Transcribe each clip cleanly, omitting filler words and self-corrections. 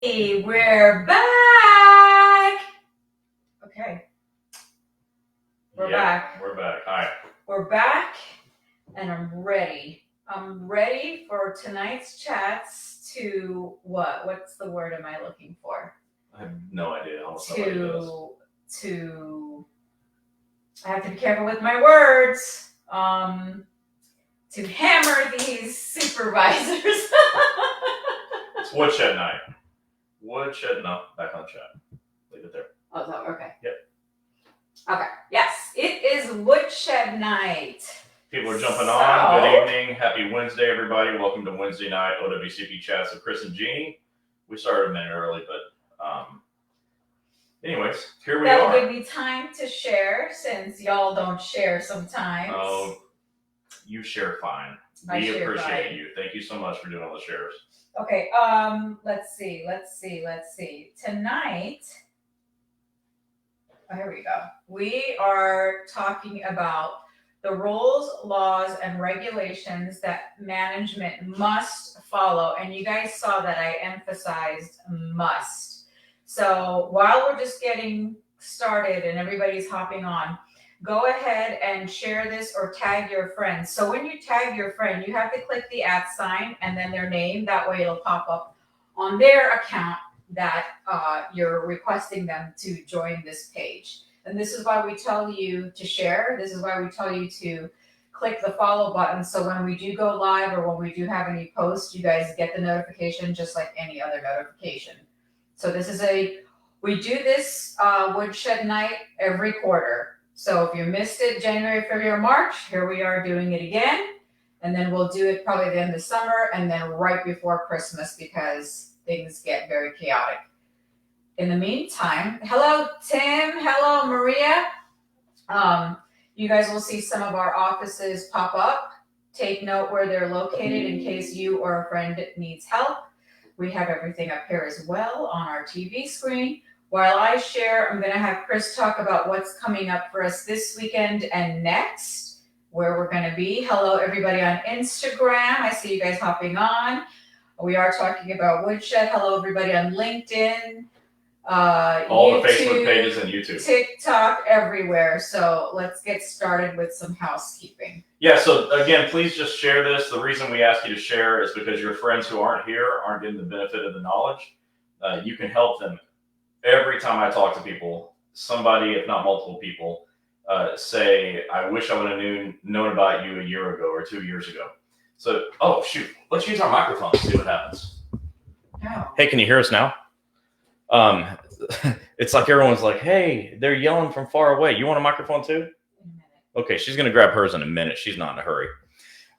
Hey, we're back. Okay. We're back. We're back. Hi. We're back, and I'm ready. I'm ready for tonight's chats to what? What's the word am I looking for? I have no idea. Almost To I have to be careful with my words. To hammer these supervisors. It's woodshed night. Woodshed, no, back on chat. Leave it there. Oh, so, okay. Yep. Okay. Yes, it is woodshed night. People are jumping on. Good evening. Happy Wednesday, everybody. Welcome to Wednesday night OWCP chats with Chris and Gini. We started a minute early, but anyways, here we are. That'll give me time to share since y'all don't share sometimes. Oh, you share fine. We appreciate you. Thank you so much for doing all the shares. Okay, let's see. Tonight, here we go. We are talking about the rules, laws, and regulations that management must follow. And you guys saw that I emphasized must. So while we're just getting started and everybody's hopping on, go ahead and share this or tag your friends. So when you tag your friend, you have to click the @ sign and then their name. That way it'll pop up on their account that you're requesting them to join this page. And this is why we tell you to share. This is why we tell you to click the follow button. So when we do go live or when we do have any posts, you guys get the notification just like any other notification. So we do this woodshed night every quarter. So if you missed it, January, February, March, here we are doing it again. And then we'll do it probably the end of summer and then right before Christmas because things get very chaotic. In the meantime, hello, Tim. Hello, Maria. You guys will see some of our offices pop up. Take note where they're located in case you or a friend needs help. We have everything up here as well on our TV screen. While I share, I'm going to have Chris talk about what's coming up for us this weekend and next, where we're going to be. Hello, everybody on Instagram. I see you guys hopping on. We are talking about Woodshed. Hello, everybody on LinkedIn. All YouTube, the Facebook pages and YouTube. TikTok, everywhere. So let's get started with some housekeeping. Yeah, so again, please just share this. The reason we ask you to share is because your friends who aren't here aren't getting the benefit of the knowledge. You can help them. Every time I talk to people, somebody, if not multiple people, say, I wish I would have known about you a year ago or 2 years ago. So, oh, shoot, let's use our microphone and see what happens. Oh. Hey, can you hear us now? It's like everyone's like, hey, they're yelling from far away. You want a microphone too? Okay, she's going to grab hers in a minute. She's not in a hurry.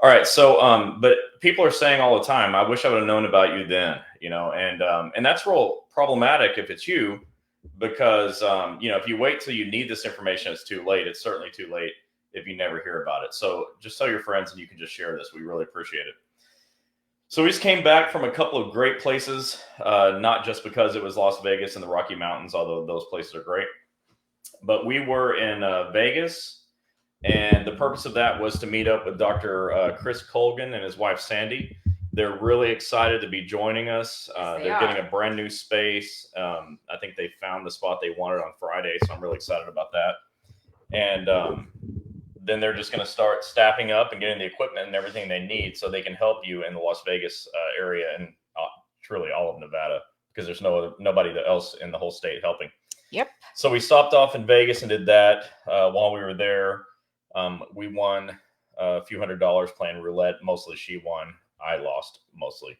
All right, so, but people are saying all the time, I wish I would have known about you then, and that's real problematic if it's you, because, if you wait till you need this information, it's too late. It's certainly too late if you never hear about it. So just tell your friends and you can just share this. We really appreciate it. So we just came back from a couple of great places, not just because it was Las Vegas and the Rocky Mountains, although those places are great, but we were in Vegas. And the purpose of that was to meet up with Dr. Chris Colgan and his wife, Sandy. They're really excited to be joining us. They're getting a brand new space. I think they found the spot they wanted on Friday, so I'm really excited about that. And then they're just going to start staffing up and getting the equipment and everything they need so they can help you in the Las Vegas area and truly all of Nevada, because there's nobody else in the whole state helping. Yep. So we stopped off in Vegas and did that. While we were there, we won a few $100s playing roulette. Mostly she won. I lost mostly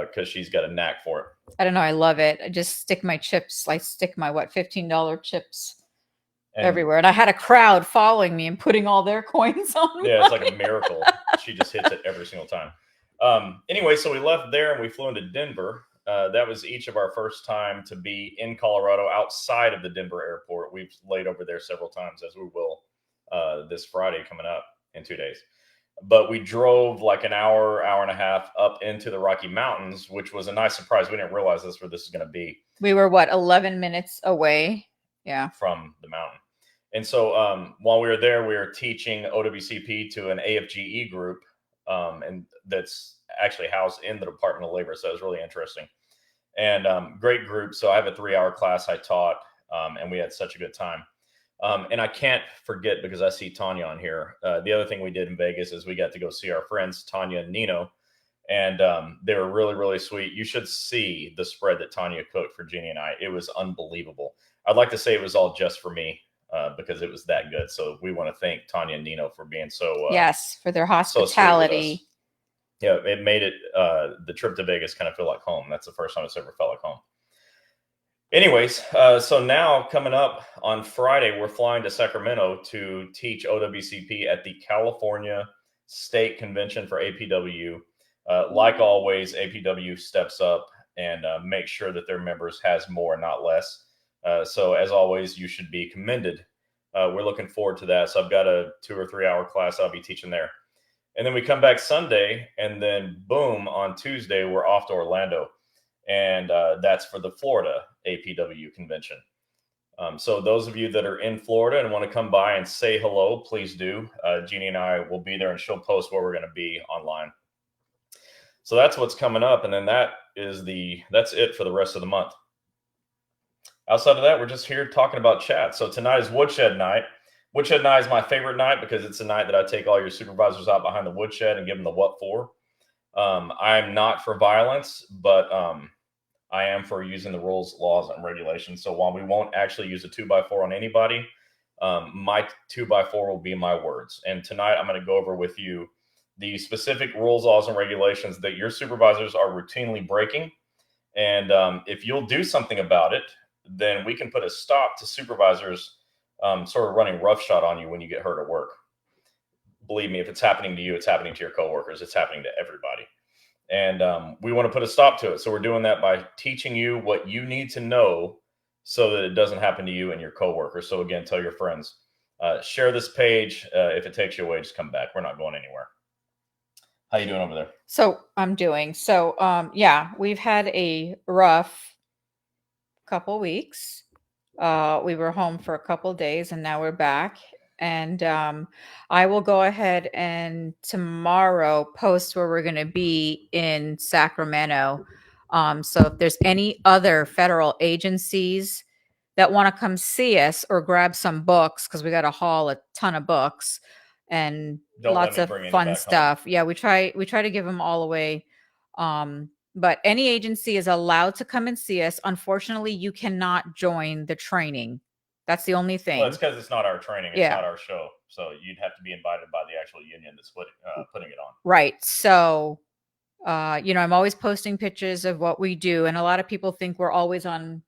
because she's got a knack for it. I don't know. I love it. I just stick my chips. I stick my $15 chips everywhere. And I had a crowd following me and putting all their coins on. Yeah, it's like a miracle. She just hits it every single time. Anyway, so we left there and we flew into Denver. That was each of our first time to be in Colorado outside of the Denver airport. We've laid over there several times, as we will this Friday coming up in 2 days. But we drove like an hour and a half up into the Rocky Mountains, which was a nice surprise. We didn't realize that's where this is going to be. We were 11 minutes away? Yeah. From the mountain. And so while we were there, we were teaching OWCP to an AFGE group, and that's actually housed in the Department of Labor. So it was really interesting. and great group. So I have a 3-hour class I taught, and we had such a good time. And I can't forget, because I see Tanya on here. The other thing we did in Vegas is we got to go see our friends, Tanya and Nino. And they were really, really sweet. You should see the spread that Tanya cooked for Gini and I. It was unbelievable. I'd like to say it was all just for me because it was that good. So we want to thank Tanya and Nino for being so yes, for their so sweet with us. hospitality. Yeah, it made it the trip to Vegas kind of feel like home. That's the first time it's ever felt like home. Anyways, so now coming up on Friday, we're flying to Sacramento to teach OWCP at the California State Convention for APW. Like always, APW steps up and makes sure that their members has more, not less. So as always, you should be commended. We're looking forward to that. So I've got a 2 or 3 hour class I'll be teaching there. And then we come back Sunday, and then boom, on Tuesday, we're off to Orlando. And that's for the Florida APW convention. So those of you that are in Florida and want to come by and say hello, please do. Gini and I will be there, and she'll post where we're going to be online. So that's what's coming up. And then that's it for the rest of the month. Outside of that, we're just here talking about chat. So tonight is Woodshed night. Woodshed night is my favorite night because it's the night that I take all your supervisors out behind the woodshed and give them the what for. I'm not for violence, but I am for using the rules, laws, and regulations. So while we won't actually use a 2x4 on anybody, my 2x4 will be my words. And tonight I'm going to go over with you the specific rules, laws, and regulations that your supervisors are routinely breaking. And if you'll do something about it, then we can put a stop to supervisors sort of running roughshod on you when you get hurt at work. Believe me, if it's happening to you, it's happening to your coworkers. It's happening to everybody. And we want to put a stop to it. So we're doing that by teaching you what you need to know so that it doesn't happen to you and your coworkers. So again, tell your friends. Share this page. If it takes you away, just come back. We're not going anywhere. How you doing over there? So I'm doing. So yeah, we've had a rough couple weeks. We were home for a couple days, and now we're back. And I will go ahead and tomorrow post where we're going to be in Sacramento. So if there's any other federal agencies that want to come see us or grab some books, because we got to haul a ton of books and lots of fun stuff. Yeah, we try to give them all away. But any agency is allowed to come and see us. Unfortunately, you cannot join the training. That's the only thing. Well, it's because it's not our training. It's not our show. So you'd have to be invited by the actual union that's putting it on. Right. So, I'm always posting pictures of what we do. And a lot of people think we're always on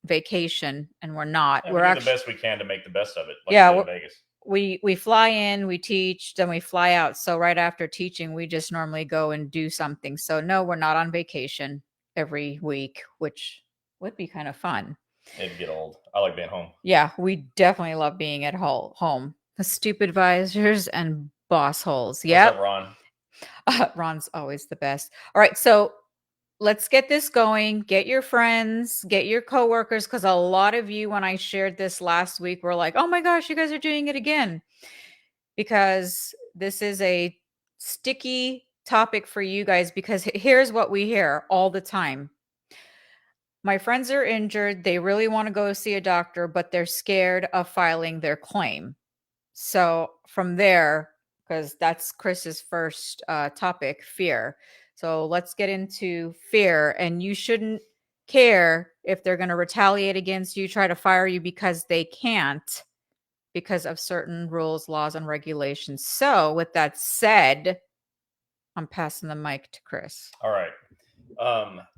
vacation, and we're not. Yeah, we're actually the best we can to make the best of it. Like in Vegas. We fly in, we teach, then we fly out. So right after teaching, we just normally go and do something. So no, we're not on vacation every week, which would be kind of fun. It'd get old. I like being home. Yeah, we definitely love being at home. The stupid visors and boss holes. Yeah. What's up, Ron? Ron's always the best. All right, so let's get this going. Get your friends, get your coworkers, because a lot of you, when I shared this last week, were like, oh my gosh, you guys are doing it again. Because this is a sticky topic for you guys, because here's what we hear all the time. My friends are injured. They really want to go see a doctor, but they're scared of filing their claim. So from there, because that's Chris's first topic, fear. So let's get into fear. And you shouldn't care if they're going to retaliate against you, try to fire you, because they can't, because of certain rules, laws, and regulations. So with that said, I'm passing the mic to Chris. All right.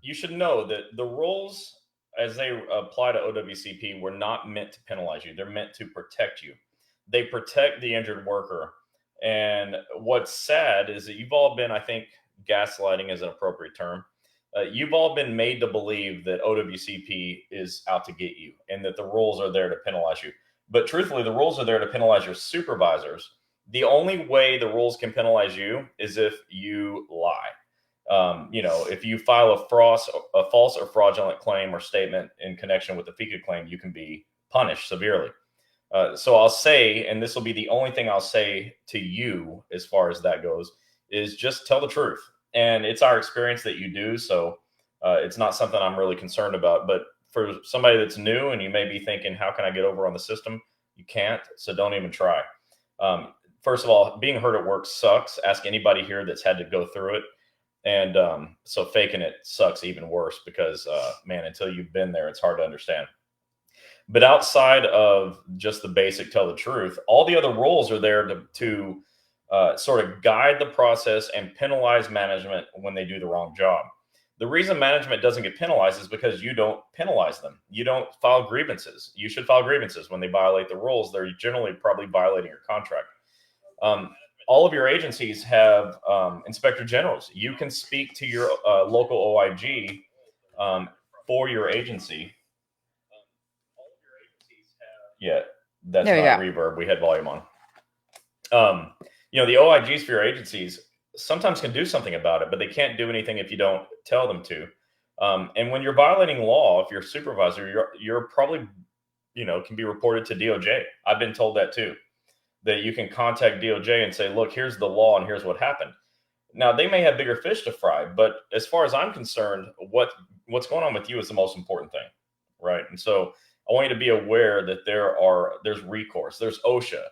You should know that the rules as they apply to OWCP were not meant to penalize you. They're meant to protect you. They protect the injured worker. And what's sad is that you've all been, I think, gaslighting is an appropriate term. You've all been made to believe that OWCP is out to get you and that the rules are there to penalize you. But truthfully, the rules are there to penalize your supervisors. The only way the rules can penalize you is if you lie. If you file a false or fraudulent claim or statement in connection with the FICA claim, you can be punished severely. So I'll say, and this will be the only thing I'll say to you as far as that goes, is just tell the truth. And it's our experience that you do. So It's not something I'm really concerned about. But for somebody that's new and you may be thinking, how can I get over on the system? You can't, so don't even try. First of all, being hurt at work sucks. Ask anybody here that's had to go through it. And so faking it sucks even worse because, man, until you've been there, it's hard to understand. But outside of just the basic tell the truth, all the other rules are there to sort of guide the process and penalize management when they do the wrong job. The reason management doesn't get penalized is because you don't penalize them. You don't file grievances. You should file grievances when they violate the rules. They're generally probably violating your contract. All of your agencies have inspector generals. You can speak to your local OIG for your agency. Yeah, that's not reverb. We had volume on. The OIGs for your agencies sometimes can do something about it, but they can't do anything if you don't tell them to. And when you're violating law, if you're a supervisor, you're probably, can be reported to DOJ. I've been told that too, that you can contact DOJ and say, look, here's the law and here's what happened. Now, they may have bigger fish to fry, but as far as I'm concerned, what's going on with you is the most important thing, right? And so I want you to be aware that there's recourse. There's OSHA,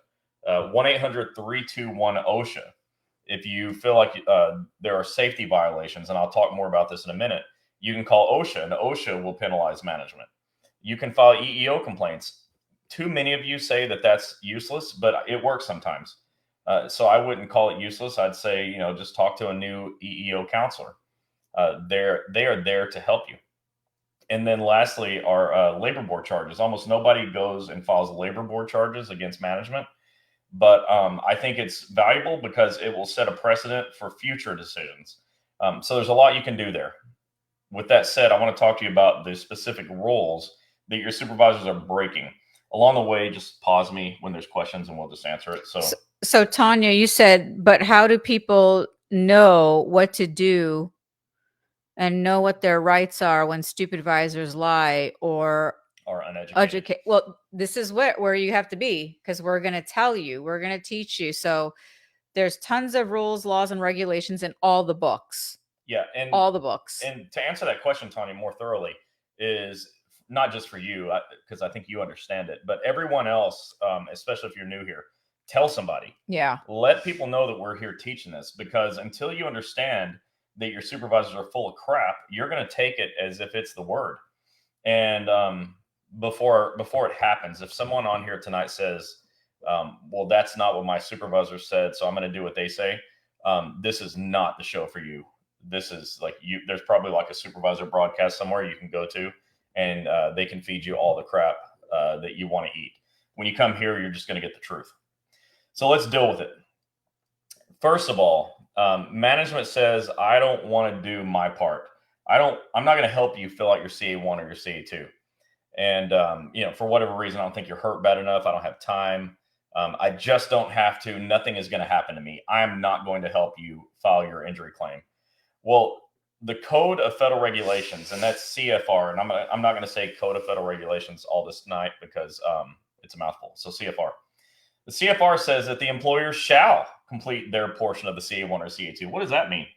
1-800-321-OSHA. If you feel like there are safety violations, and I'll talk more about this in a minute, you can call OSHA, and OSHA will penalize management. You can file EEO complaints. Too many of you say that that's useless, but it works sometimes. So I wouldn't call it useless. I'd say, just talk to a new EEO counselor. They are there to help you. And then lastly, our labor board charges. Almost nobody goes and files labor board charges against management. But I think it's valuable because it will set a precedent for future decisions. So there's a lot you can do there. With that said, I want to talk to you about the specific rules that your supervisors are breaking. Along the way, just pause me when there's questions and we'll just answer it. So Tanya, you said, but how do people know what to do and know what their rights are when supervisors lie or are uneducated? Well, this is where you have to be, because we're going to tell you, we're going to teach you. So there's tons of rules, laws, and regulations in all the books. Yeah, and all the books. And to answer that question, Tanya, more thoroughly, is not just for you, because I think you understand it, but everyone else, especially if you're new here, tell somebody. Yeah. Let people know that we're here teaching this, because until you understand that your supervisors are full of crap, you're going to take it as if it's the word. And before it happens, if someone on here tonight says, well, that's not what my supervisor said, so I'm going to do what they say, this is not the show for you. This is like there's probably like a supervisor broadcast somewhere you can go to, and they can feed you all the crap that you want to eat. When you come here, you're just going to get the truth. So let's deal with it. First of all, management says, I don't want to do my part. I'm not going to help you fill out your CA1 or your CA2. And, for whatever reason, I don't think you're hurt bad enough. I don't have time. I just don't have to. Nothing is going to happen to me. I'm not going to help you file your injury claim. Well, the Code of Federal Regulations, and that's CFR, and I'm not going to say Code of Federal Regulations all this night because it's a mouthful. So CFR. The CFR says that the employer shall complete their portion of the CA1 or CA2. What does that mean?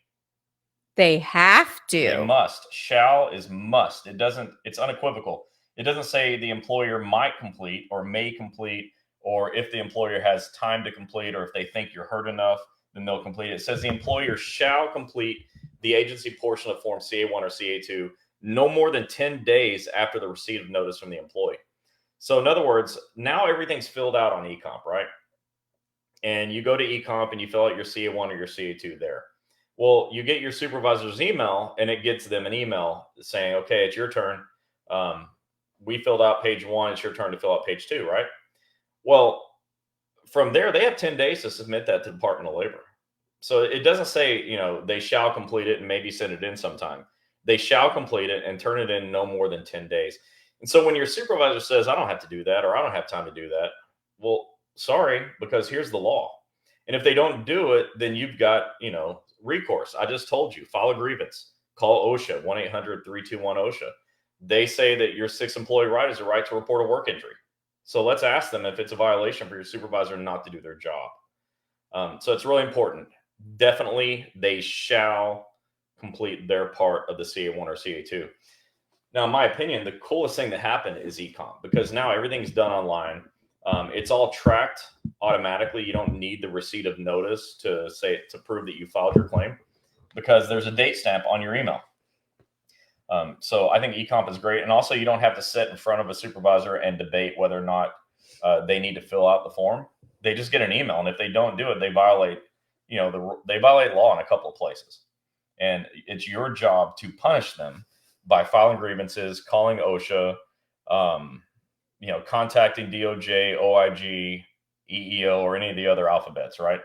They have to. They must. Shall is must. It's unequivocal. It doesn't say the employer might complete or may complete, or if the employer has time to complete, or if they think you're hurt enough, then they'll complete it. It says the employer shall complete the agency portion of Form CA1 or CA2 no more than 10 days after the receipt of notice from the employee. So in other words, now everything's filled out on eComp, right? And you go to eComp and you fill out your CA1 or your CA2 there. Well, you get your supervisor's email, and it gets them an email saying, okay, it's your turn. We filled out page 1. It's your turn to fill out page 2, right? Well, from there, they have 10 days to submit that to the Department of Labor. So it doesn't say, they shall complete it and maybe send it in sometime. They shall complete it and turn it in no more than 10 days. And so when your supervisor says, I don't have to do that, or I don't have time to do that, well, sorry, because here's the law. And if they don't do it, then you've got, recourse. I just told you, file a grievance, call OSHA, 1-800-321-OSHA. They say that your 6th employee right is a right to report a work injury. So let's ask them if it's a violation for your supervisor not to do their job. So it's really important. Definitely, they shall complete their part of the CA1 or CA2. Now, in my opinion, the coolest thing that happened is e-com, because now everything's done online. It's all tracked automatically. You don't need the receipt of notice to prove that you filed your claim, because there's a date stamp on your email. So I think e-comp is great. And also, you don't have to sit in front of a supervisor and debate whether or not they need to fill out the form. They just get an email, and if they don't do it, they violate, they violate law in a couple of places. And it's your job to punish them by filing grievances, calling OSHA, contacting DOJ, OIG, EEO, or any of the other alphabets, right?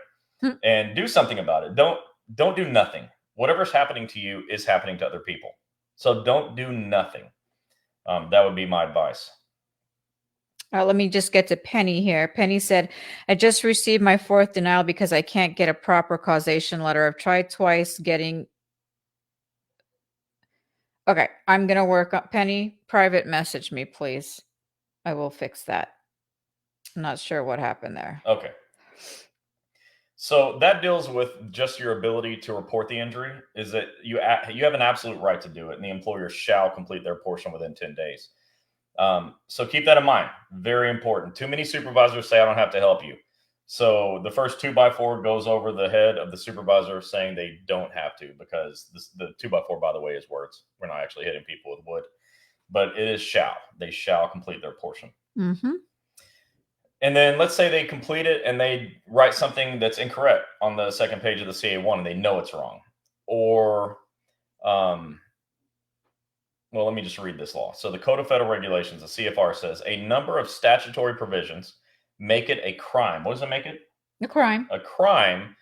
And do something about it. Don't do nothing. Whatever's happening to you is happening to other people. So don't do nothing. That would be my advice. Let me just get to Penny here. Penny said, I just received my 4th denial because I can't get a proper causation letter. I've tried twice getting. Okay, I'm going to work on Penny. Private message me, please. I will fix that. I'm not sure what happened there. Okay. So that deals with just your ability to report the injury, is that you have an absolute right to do it, and the employer shall complete their portion within 10 days. So keep that in mind. Very important. Too many supervisors say, I don't have to help you. So the first 2x4 goes over the head of the supervisor saying they don't have to, because the 2x4, by the way, is words. We're not actually hitting people with wood, but it is shall. They shall complete their portion. Mm-hmm. And then let's say they complete it and they write something that's incorrect on the second page of the CA1 and they know it's wrong. Or, well, let me just read this law. So the Code of Federal Regulations, the CFR, says a number of statutory provisions make it a crime. What does it make it? A crime. A crime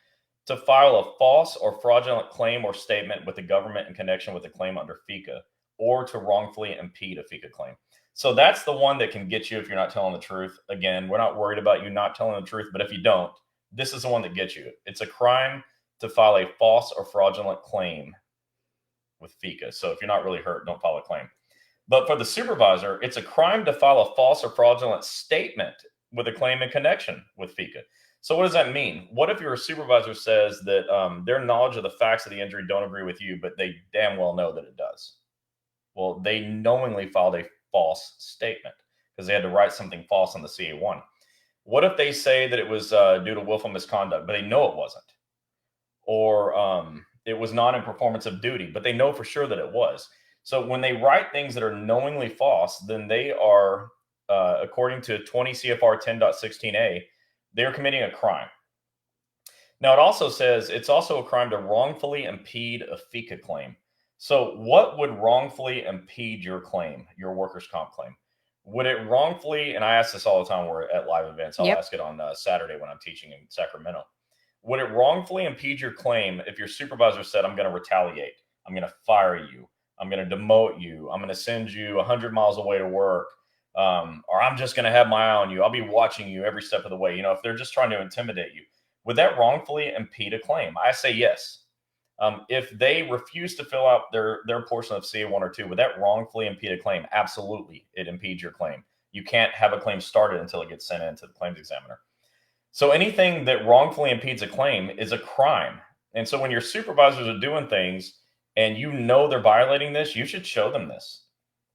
to file a false or fraudulent claim or statement with the government in connection with a claim under FECA, or to wrongfully impede a FECA claim. So that's the one that can get you if you're not telling the truth. Again, we're not worried about you not telling the truth, but if you don't, this is the one that gets you. It's a crime to file a false or fraudulent claim with FECA. So if you're not really hurt, don't file a claim. But for the supervisor, it's a crime to file a false or fraudulent statement with a claim in connection with FECA. So what does that mean? What if your supervisor says that their knowledge of the facts of the injury don't agree with you, but they damn well know that it does? Well, they knowingly filed a false statement because they had to write something false on the CA1. What if they say that it was due to willful misconduct, but they know it wasn't? Or it was not in performance of duty, but they know for sure that it was. So when they write things that are knowingly false, then they are, according to 20 CFR 10.16a, they're committing a crime. Now, it also says it's also a crime to wrongfully impede a FECA claim. So what would wrongfully impede your claim, your workers' comp claim? Would it wrongfully, and I ask this all the time, we're at live events, I'll ask it on Saturday when I'm teaching in Sacramento. Would it wrongfully impede your claim if your supervisor said, I'm going to retaliate, I'm going to fire you, I'm going to demote you, I'm going to send you 100 miles away to work, or I'm just going to have my eye on you, I'll be watching you every step of the way? If they're just trying to intimidate you, would that wrongfully impede a claim? I say yes. If they refuse to fill out their portion of CA1 or 2, would that wrongfully impede a claim? Absolutely, it impedes your claim. You can't have a claim started until it gets sent in to the claims examiner. So anything that wrongfully impedes a claim is a crime. And so when your supervisors are doing things and you know they're violating this, you should show them this.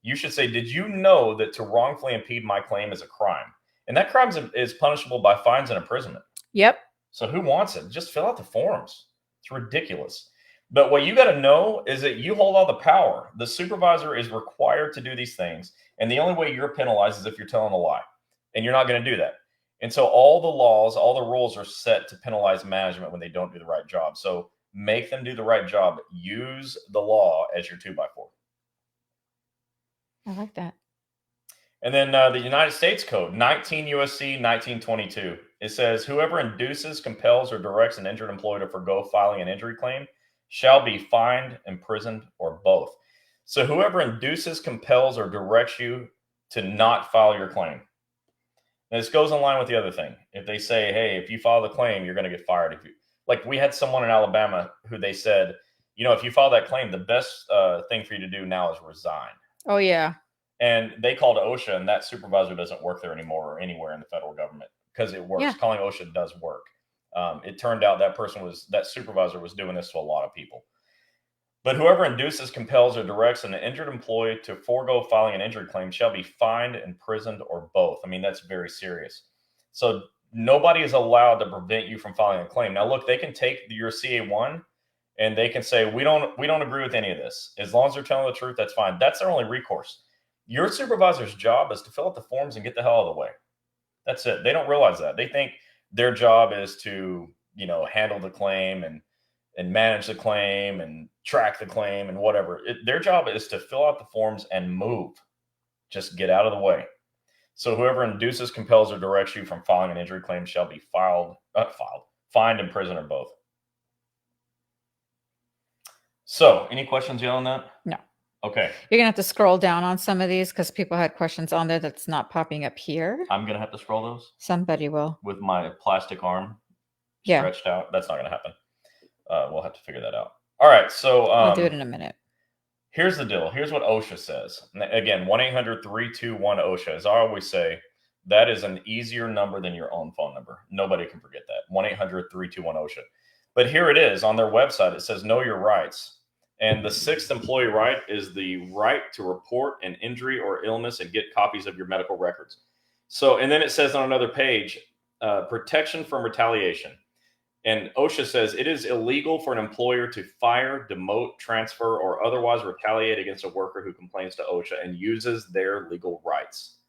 You should say, did you know that to wrongfully impede my claim is a crime? And that crime is punishable by fines and imprisonment. Yep. So who wants it? Just fill out the forms. It's ridiculous. But what you got to know is that you hold all the power. The supervisor is required to do these things. And the only way you're penalized is if you're telling a lie. And you're not going to do that. And so all the laws, all the rules are set to penalize management when they don't do the right job. So make them do the right job. Use the law as your 2x4. I like that. And then the United States Code, 19 U.S.C. 1922. It says, whoever induces, compels, or directs an injured employee to forgo filing an injury claim shall be fined, imprisoned, or both. So whoever induces, compels, or directs you to not file your claim. And this goes in line with the other thing. If they say, hey, if you file the claim, you're going to get fired. Like we had someone in Alabama who they said, if you file that claim, the best thing for you to do now is resign. Oh, yeah. And they called OSHA, and that supervisor doesn't work there anymore or anywhere in the federal government because it works. Yeah. Calling OSHA does work. It turned out that supervisor was doing this to a lot of people. But whoever induces, compels, or directs an injured employee to forego filing an injury claim shall be fined, imprisoned, or both. I mean, that's very serious. So nobody is allowed to prevent you from filing a claim. Now, look, they can take your CA1 and they can say, we don't agree with any of this. As long as they're telling the truth, that's fine. That's their only recourse. Your supervisor's job is to fill out the forms and get the hell out of the way. That's it. They don't realize that. They think their job is to, handle the claim and manage the claim and track the claim and whatever. Their job is to fill out the forms and move. Just get out of the way. So whoever induces, compels, or directs you from filing an injury claim shall be fined, imprisoned, or both. So, any questions yet on that? No. Okay. You're gonna have to scroll down on some of these because people had questions on there that's not popping up here. I'm gonna have to scroll those Somebody will. with my plastic arm stretched out. That's not gonna happen. We'll have to figure that out. All right. So I'll do it in a minute. Here's the deal. Here's what OSHA says. Again, 1-800-321-OSHA. As I always say, that is an easier number than your own phone number. Nobody can forget that. 1-800-321-OSHA. But here it is on their website. It says, know your rights. And the sixth employee right is the right to report an injury or illness and get copies of your medical records. So, and then it says on another page, protection from retaliation. And OSHA says it is illegal for an employer to fire, demote, transfer, or otherwise retaliate against a worker who complains to OSHA and uses their legal rights.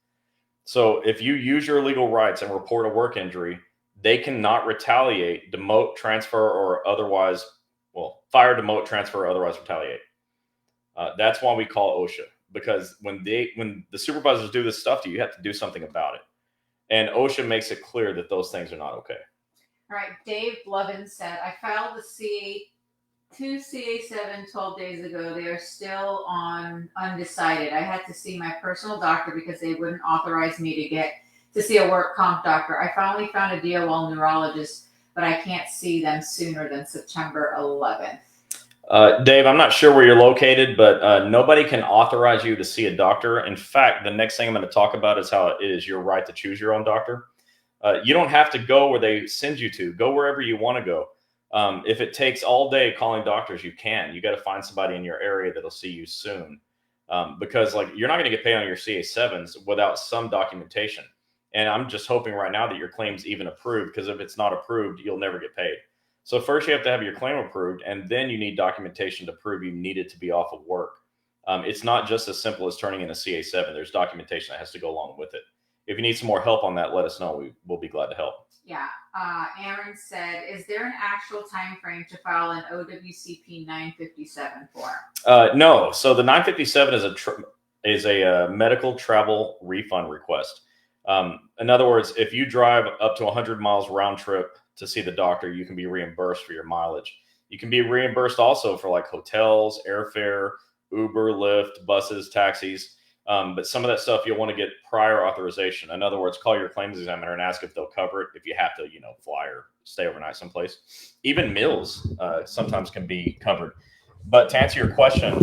So if you use your legal rights and report a work injury, they cannot retaliate, demote, transfer, or otherwise, fire, demote, transfer, or otherwise retaliate. That's why we call OSHA, because when the supervisors do this stuff to you, you have to do something about it. And OSHA makes it clear that those things are not okay. All right, Dave Blevin said, I filed the CA7 12 days ago. They are still on undecided. I had to see my personal doctor because they wouldn't authorize me to get to see a work comp doctor. I finally found a DOL neurologist, but I can't see them sooner than September 11th. Dave, I'm not sure where you're located, but nobody can authorize you to see a doctor. In fact, the next thing I'm going to talk about is how it is your right to choose your own doctor. You don't have to go where they send you to. Go wherever you want to go. If it takes all day calling doctors, you can. You got to find somebody in your area that'll see you soon, because you're not going to get paid on your CA7s without some documentation. And I'm just hoping right now that your claim's even approved, because if it's not approved, you'll never get paid. So first you have to have your claim approved, and then you need documentation to prove you need it to be off of work. It's not just as simple as turning in a CA7. There's documentation that has to go along with it. If you need some more help on that, let us know. We'll be glad to help. Yeah. Aaron said, is there an actual time frame to file an OWCP 957 form? No. So the 957 is a medical travel refund request. In other words, if you drive up to 100 miles round trip to see the doctor, you can be reimbursed for your mileage. You can be reimbursed also for hotels, airfare, Uber, Lyft, buses, taxis. But some of that stuff you'll want to get prior authorization. In other words, call your claims examiner and ask if they'll cover it if you have to, fly or stay overnight someplace. Even meals sometimes can be covered. But to answer your question,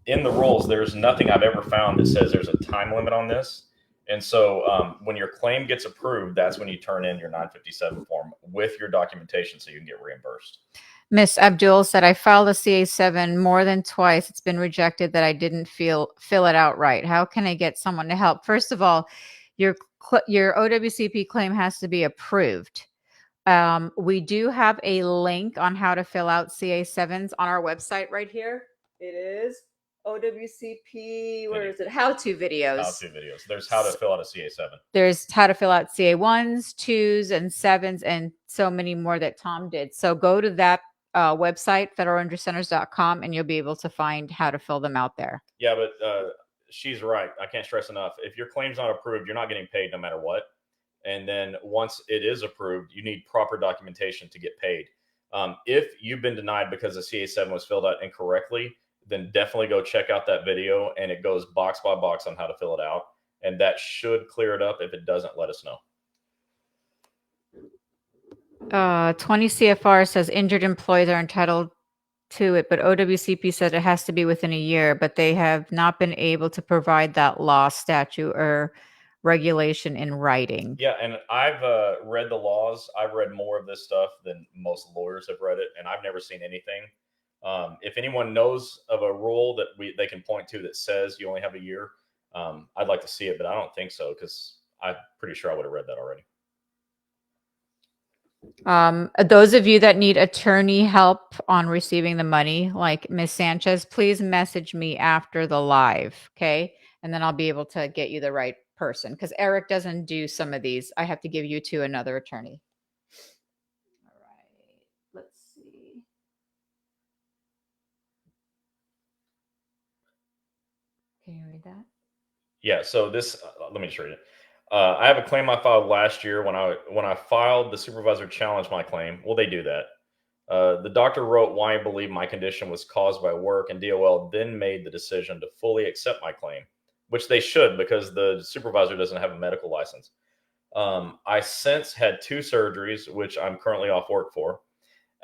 in the rules, there's nothing I've ever found that says there's a time limit on this. And so when your claim gets approved, that's when you turn in your 957 form with your documentation so you can get reimbursed. Miss Abdul said, I filed a CA7 more than twice. It's been rejected that I didn't fill it out right. How can I get someone to help? First of all, your OWCP claim has to be approved. We do have a link on how to fill out CA7s on our website right here. It is OWCP, where is it? How-to videos. How-to videos. There's how to fill out a CA7. There's how to fill out CA1s, 2s, and 7s, and so many more that Tom did. So go to that website, federalinjurycenters.com, and you'll be able to find how to fill them out there. Yeah, but she's right. I can't stress enough. If your claim's not approved, you're not getting paid no matter what. And then once it is approved, you need proper documentation to get paid. If you've been denied because the CA7 was filled out incorrectly, then definitely go check out that video, and it goes box by box on how to fill it out. And that should clear it up. If it doesn't, let us know. 20 CFR says injured employees are entitled to it, but OWCP said it has to be within a year, but they have not been able to provide that law, statute, or regulation in writing. Yeah, and I've read the laws. I've read more of this stuff than most lawyers have read it, and I've never seen anything If anyone knows of a rule that they can point to that says you only have a year, I'd like to see it, but I don't think so because I'm pretty sure I would have read that already. Those of you that need attorney help on receiving the money, like Miss Sanchez, please message me after the live, okay? And then I'll be able to get you the right person because Eric doesn't do some of these. I have to give you to another attorney. All right, let's see. Can you read that? Yeah. So this, let me just read it. I have a claim I filed last year when I filed. The supervisor challenged my claim. Well, they do that. The doctor wrote why I believed my condition was caused by work, and DOL then made the decision to fully accept my claim, which they should because the supervisor doesn't have a medical license. I since had 2 surgeries, which I'm currently off work for.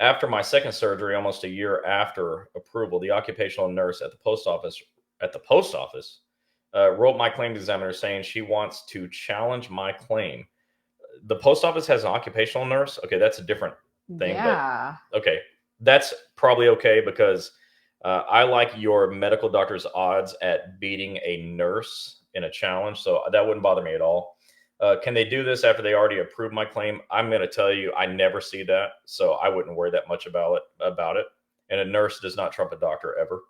After my second surgery, almost a year after approval, the occupational nurse at the post office wrote my claims examiner saying she wants to challenge my claim. The post office has an occupational nurse. Okay, that's a different thing. Yeah. But okay, that's probably okay because I like your medical doctor's odds at beating a nurse in a challenge, so that wouldn't bother me at all. Can they do this after they already approved my claim? I'm going to tell you, I never see that, so I wouldn't worry that much about it. And a nurse does not trump a doctor ever.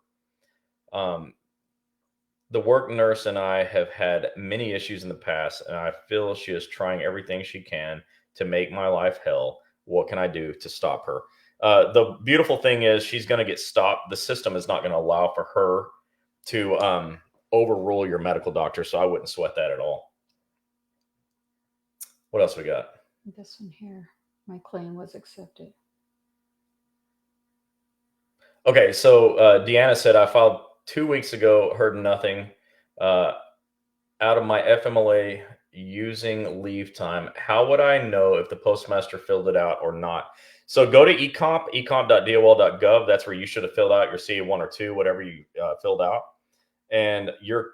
The work nurse and I have had many issues in the past, and I feel she is trying everything she can to make my life hell. What can I do to stop her? The beautiful thing is she's going to get stopped. The system is not going to allow for her to overrule your medical doctor, so I wouldn't sweat that at all. What else we got? This one here. My claim was accepted. Okay, so Deanna said, I filed 2 weeks ago, heard nothing out of my FMLA using leave time. How would I know if the postmaster filled it out or not? So go to ecomp.dol.gov. That's where you should have filled out your CA1 or 2, whatever you filled out. And your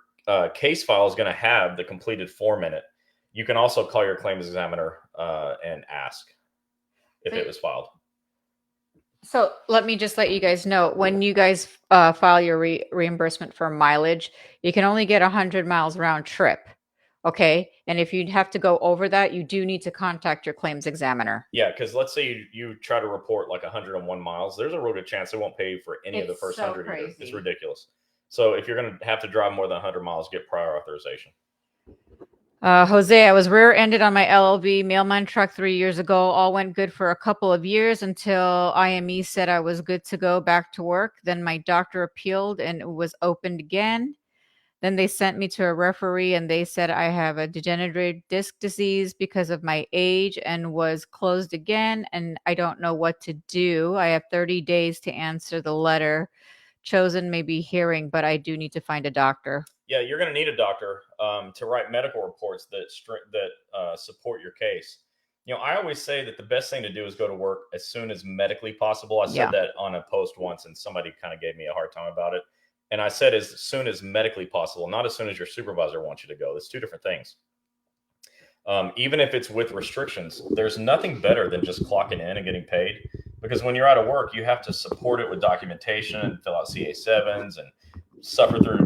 case file is going to have the completed form in it. You can also call your claims examiner and ask if it was filed. So let me just let you guys know, when you guys file your reimbursement for mileage, you can only get 100 miles round trip. Okay. And if you have to go over that, you do need to contact your claims examiner. Yeah, because let's say you try to report like 101 miles. There's a real good chance they won't pay you for any of the first 100 either. It's ridiculous. So if you're going to have to drive more than 100 miles, get prior authorization. Jose, I was rear-ended on my LLV mailman truck 3 years ago. All went good for a couple of years until IME said I was good to go back to work. Then my doctor appealed and it was opened again. Then they sent me to a referee and they said I have a degenerative disc disease because of my age and was closed again. And I don't know what to do. I have 30 days to answer the letter. Chosen may be hearing, but I do need to find a doctor. Yeah, you're going to need a doctor to write medical reports that support your case. You know, I always say that the best thing to do is go to work as soon as medically possible. I said that on a post once, and somebody kind of gave me a hard time about it. And I said as soon as medically possible, not as soon as your supervisor wants you to go. That's 2 different things. Even if it's with restrictions, there's nothing better than just clocking in and getting paid. Because when you're out of work, you have to support it with documentation and fill out CA7s and suffer through,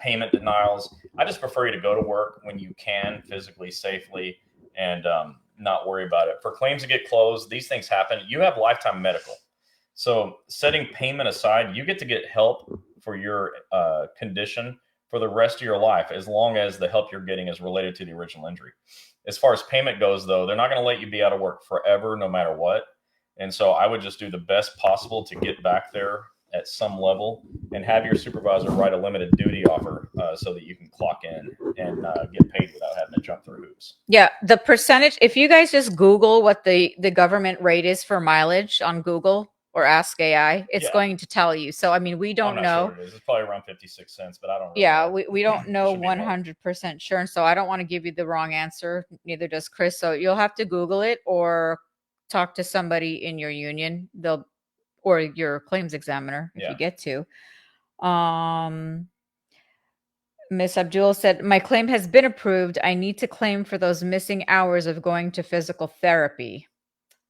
payment denials. I just prefer you to go to work when you can, physically, safely, and not worry about it. For claims to get closed, these things happen. You have lifetime medical. So setting payment aside, you get to get help for your condition for the rest of your life, as long as the help you're getting is related to the original injury. As far as payment goes, though, they're not going to let you be out of work forever, no matter what. And so I would just do the best possible to get back there at some level and have your supervisor write a limited duty offer so that you can clock in and get paid without having to jump through hoops. Yeah, the percentage, if you guys just Google what the government rate is for mileage on Google or Ask AI, it's going to tell you. So, I mean, we don't know. Sure it is. It's probably around 56 cents, but I don't really know. We don't know 100% sure. And so I don't want to give you the wrong answer. Neither does Chris. So you'll have to Google it or talk to somebody in your union. Or your claims examiner if you get to. Miss Abdul said, my claim has been approved. I need to claim for those missing hours of going to physical therapy.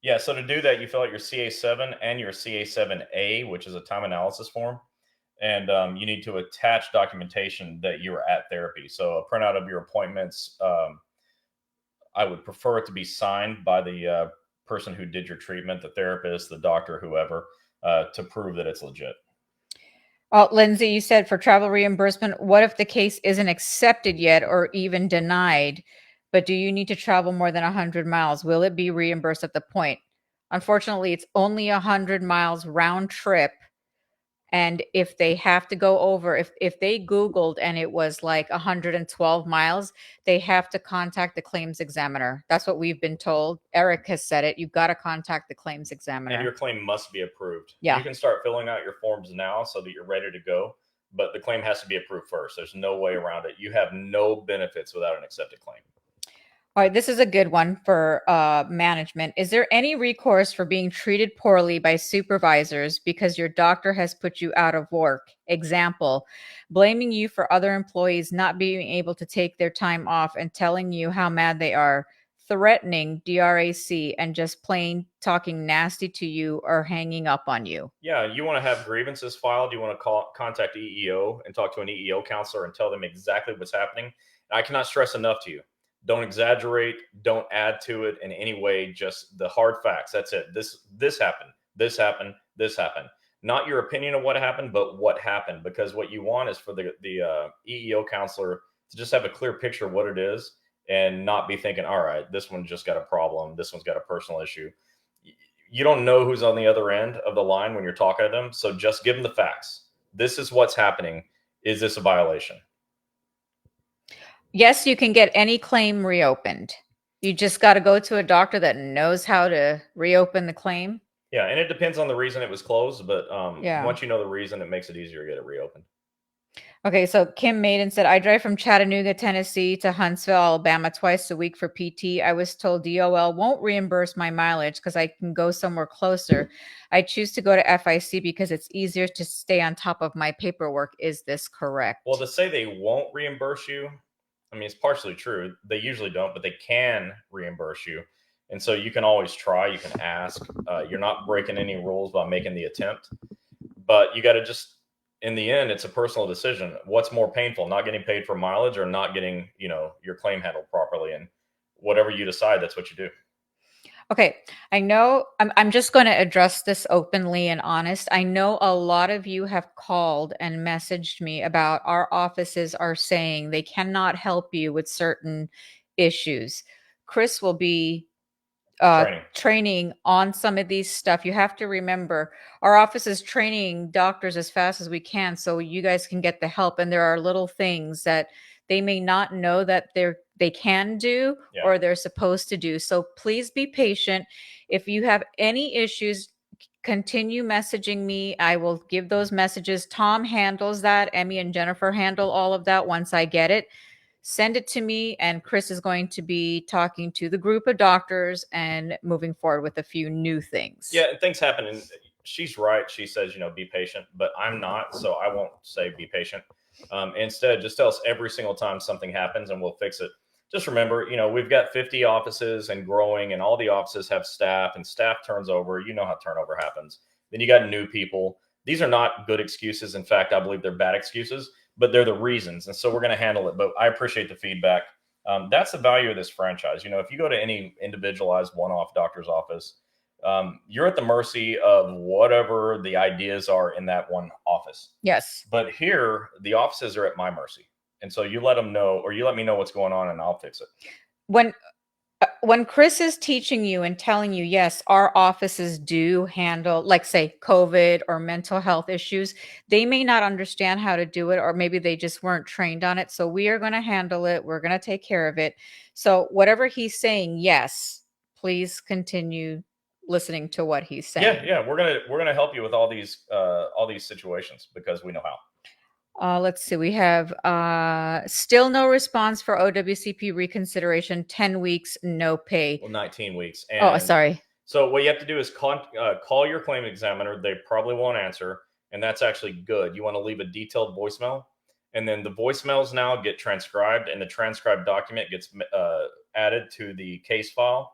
Yeah, so to do that, you fill out your CA7 and your CA7A, which is a time analysis form. And you need to attach documentation that you were at therapy. So a printout of your appointments. I would prefer it to be signed by the person who did your treatment, the therapist, the doctor, whoever, to prove that it's legit. Oh, Lindsay, you said for travel reimbursement, what if the case isn't accepted yet or even denied? But do you need to travel more than 100 miles? Will it be reimbursed at the point? Unfortunately, it's only 100 miles round trip. And if they have to go over, if they Googled and it was like 112 miles, they have to contact the claims examiner. That's what we've been told. Eric has said it. You've got to contact the claims examiner. And your claim must be approved. Yeah. You can start filling out your forms now so that you're ready to go, but the claim has to be approved first. There's no way around it. You have no benefits without an accepted claim. All right, this is a good one for management. Is there any recourse for being treated poorly by supervisors because your doctor has put you out of work? Example, blaming you for other employees not being able to take their time off and telling you how mad they are, threatening DRAC, and just plain talking nasty to you or hanging up on you. Yeah, you want to have grievances filed. You want to contact EEO and talk to an EEO counselor and tell them exactly what's happening. I cannot stress enough to you. Don't exaggerate. Don't add to it in any way. Just the hard facts. That's it. This happened. This happened. This happened. Not your opinion of what happened, but what happened. Because what you want is for the EEO counselor to just have a clear picture of what it is and not be thinking, all right, this one just got a problem. This one's got a personal issue. You don't know who's on the other end of the line when you're talking to them. So just give them the facts. This is what's happening. Is this a violation? Yes, you can get any claim reopened. You just got to go to a doctor that knows how to reopen the claim. Yeah, and it depends on the reason it was closed, but Yeah. once you know the reason, it makes it easier to get it reopened. Okay, so Kim Maiden said, I drive from Chattanooga, Tennessee to Huntsville, Alabama twice a week for PT. I was told DOL won't reimburse my mileage because I can go somewhere closer. I choose to go to FIC because it's easier to stay on top of my paperwork. Is this correct? Well, to say they won't reimburse you, I mean, it's partially true. They usually don't, but they can reimburse you. And so you can always try. You can ask. You're not breaking any rules by making the attempt. But you got to just, in the end, it's a personal decision. What's more painful, not getting paid for mileage or not getting, your claim handled properly? And whatever you decide, that's what you do. Okay, I know I'm just going to address this openly and honest. I know a lot of you have called and messaged me about our offices are saying they cannot help you with certain issues. Chris will be training on some of these stuff. You have to remember our office is training doctors as fast as we can so you guys can get the help. And there are little things that they may not know that they can do or they're supposed to do. So please be patient. If you have any issues, continue messaging me. I will give those messages. Tom handles that. Emmy and Jennifer handle all of that once I get it. Send it to me, and Chris is going to be talking to the group of doctors and moving forward with a few new things. Yeah, things happen, and she's right. She says, be patient, but I'm not, so I won't say be patient. Instead, just tell us every single time something happens, and we'll fix it. Just remember, we've got 50 offices and growing, and all the offices have staff, and staff turns over. You know how turnover happens. Then you got new people. These are not good excuses. In fact, I believe they're bad excuses, but they're the reasons. And so we're going to handle it. But I appreciate the feedback. That's the value of this franchise. If you go to any individualized one-off doctor's office, you're at the mercy of whatever the ideas are in that one office. Yes. But here, the offices are at my mercy. And so you let them know, or you let me know what's going on, and I'll fix it. When Chris is teaching you and telling you, yes, our offices do handle, like say COVID or mental health issues, they may not understand how to do it, or maybe they just weren't trained on it. So we are going to handle it. We're going to take care of it. So whatever he's saying, yes, please continue listening to what he's saying. Yeah. We're going to help you with all these situations because we know how. Let's see. We have still no response for OWCP reconsideration. 10 weeks, no pay. Well, 19 weeks. And sorry. So what you have to do is call your claim examiner. They probably won't answer, and that's actually good. You want to leave a detailed voicemail, and then the voicemails now get transcribed, and the transcribed document gets added to the case file.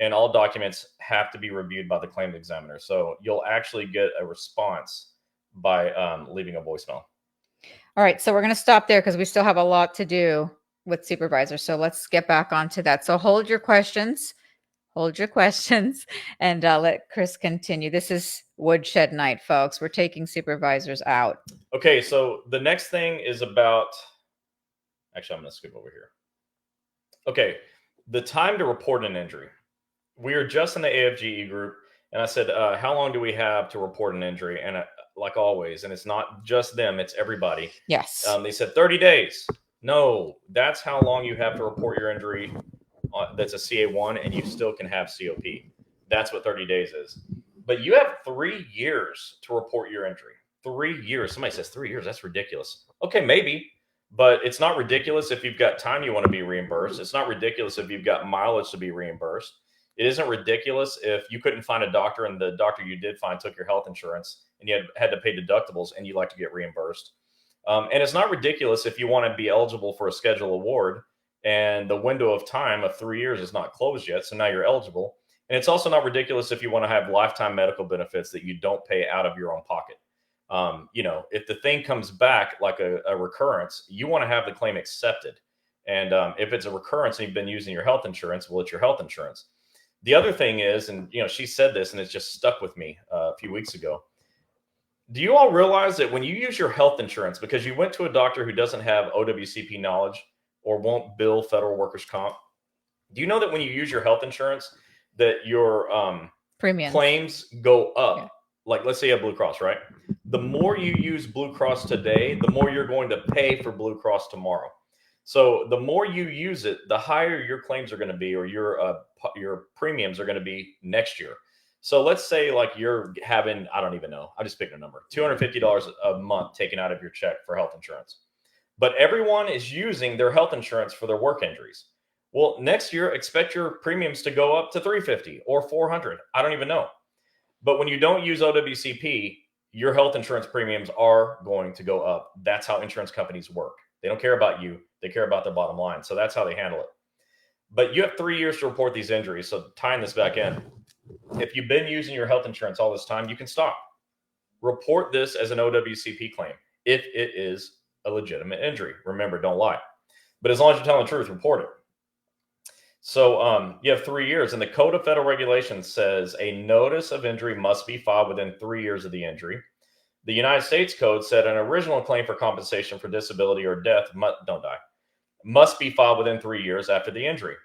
and all documents have to be reviewed by the claims examiner. So you'll actually get a response by leaving a voicemail. All right, so we're going to stop there because we still have a lot to do with supervisors. So let's get back onto that. So hold your questions, and let Chris continue. This is woodshed night, folks. We're taking supervisors out. Okay, so the next thing is about, actually, I'm going to skip over here. Okay, the time to report an injury. We are just in the AFGE group, and I said, how long do we have to report an injury? And like always, and it's not just them, it's everybody. Yes. They said 30 days. No, that's how long you have to report your injury. That's a CA1, and you still can have COP. That's what 30 days is. But you have 3 years to report your injury. 3 years. Somebody says 3 years. That's ridiculous. Okay, maybe. But it's not ridiculous if you've got time you want to be reimbursed. It's not ridiculous if you've got mileage to be reimbursed. It isn't ridiculous if you couldn't find a doctor and the doctor you did find took your health insurance and you had to pay deductibles and you like to get reimbursed. And it's not ridiculous if you want to be eligible for a schedule award and the window of time of 3 years is not closed yet. So now you're eligible. And it's also not ridiculous if you want to have lifetime medical benefits that you don't pay out of your own pocket. If the thing comes back like a recurrence, you want to have the claim accepted. And if it's a recurrence and you've been using your health insurance, well, it's your health insurance. The other thing is, and she said this and it's just stuck with me a few weeks ago. Do you all realize that when you use your health insurance, because you went to a doctor who doesn't have OWCP knowledge or won't bill federal workers' comp, do you know that when you use your health insurance that your claims go up? Yeah. Like, let's say you have Blue Cross, right? The more you use Blue Cross today, the more you're going to pay for Blue Cross tomorrow. So the more you use it, the higher your claims are going to be, or your premiums are going to be next year. So let's say like you're having, I don't even know, I just picked a number, $250 a month taken out of your check for health insurance. But everyone is using their health insurance for their work injuries. Well, next year, expect your premiums to go up to $350 or $400. I don't even know. But when you don't use OWCP, your health insurance premiums are going to go up. That's how insurance companies work. They don't care about you. They care about their bottom line. So that's how they handle it. But you have 3 years to report these injuries. So tying this back in, if you've been using your health insurance all this time, you can stop. Report this as an OWCP claim if it is a legitimate injury. Remember, don't lie. But as long as you're telling the truth, report it. So you have 3 years, and the Code of Federal Regulations says a notice of injury must be filed within 3 years of the injury. The United States Code said an original claim for compensation for disability or death, must be filed within 3 years after the injury.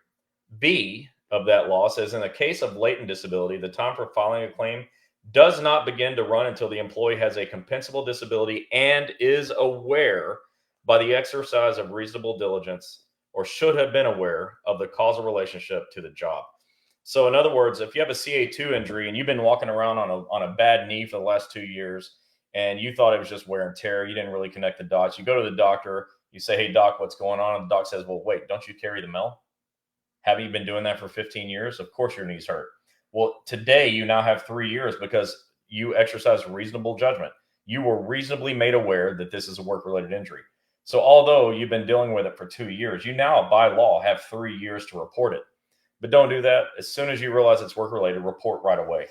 B of that law says in the case of latent disability, the time for filing a claim does not begin to run until the employee has a compensable disability and is aware by the exercise of reasonable diligence or should have been aware of the causal relationship to the job. So in other words, if you have a CA2 injury and you've been walking around on a bad knee for the last 2 years and you thought it was just wear and tear, you didn't really connect the dots, you go to the doctor, you say, hey, doc, what's going on? And the doc says, well, wait, don't you carry the mail? Haven't you been doing that for 15 years? Of course your knee's hurt. Well, today you now have 3 years because you exercised reasonable judgment. You were reasonably made aware that this is a work-related injury. So although you've been dealing with it for 2 years, you now by law have 3 years to report it. But don't do that. As soon as you realize it's work-related, report right away.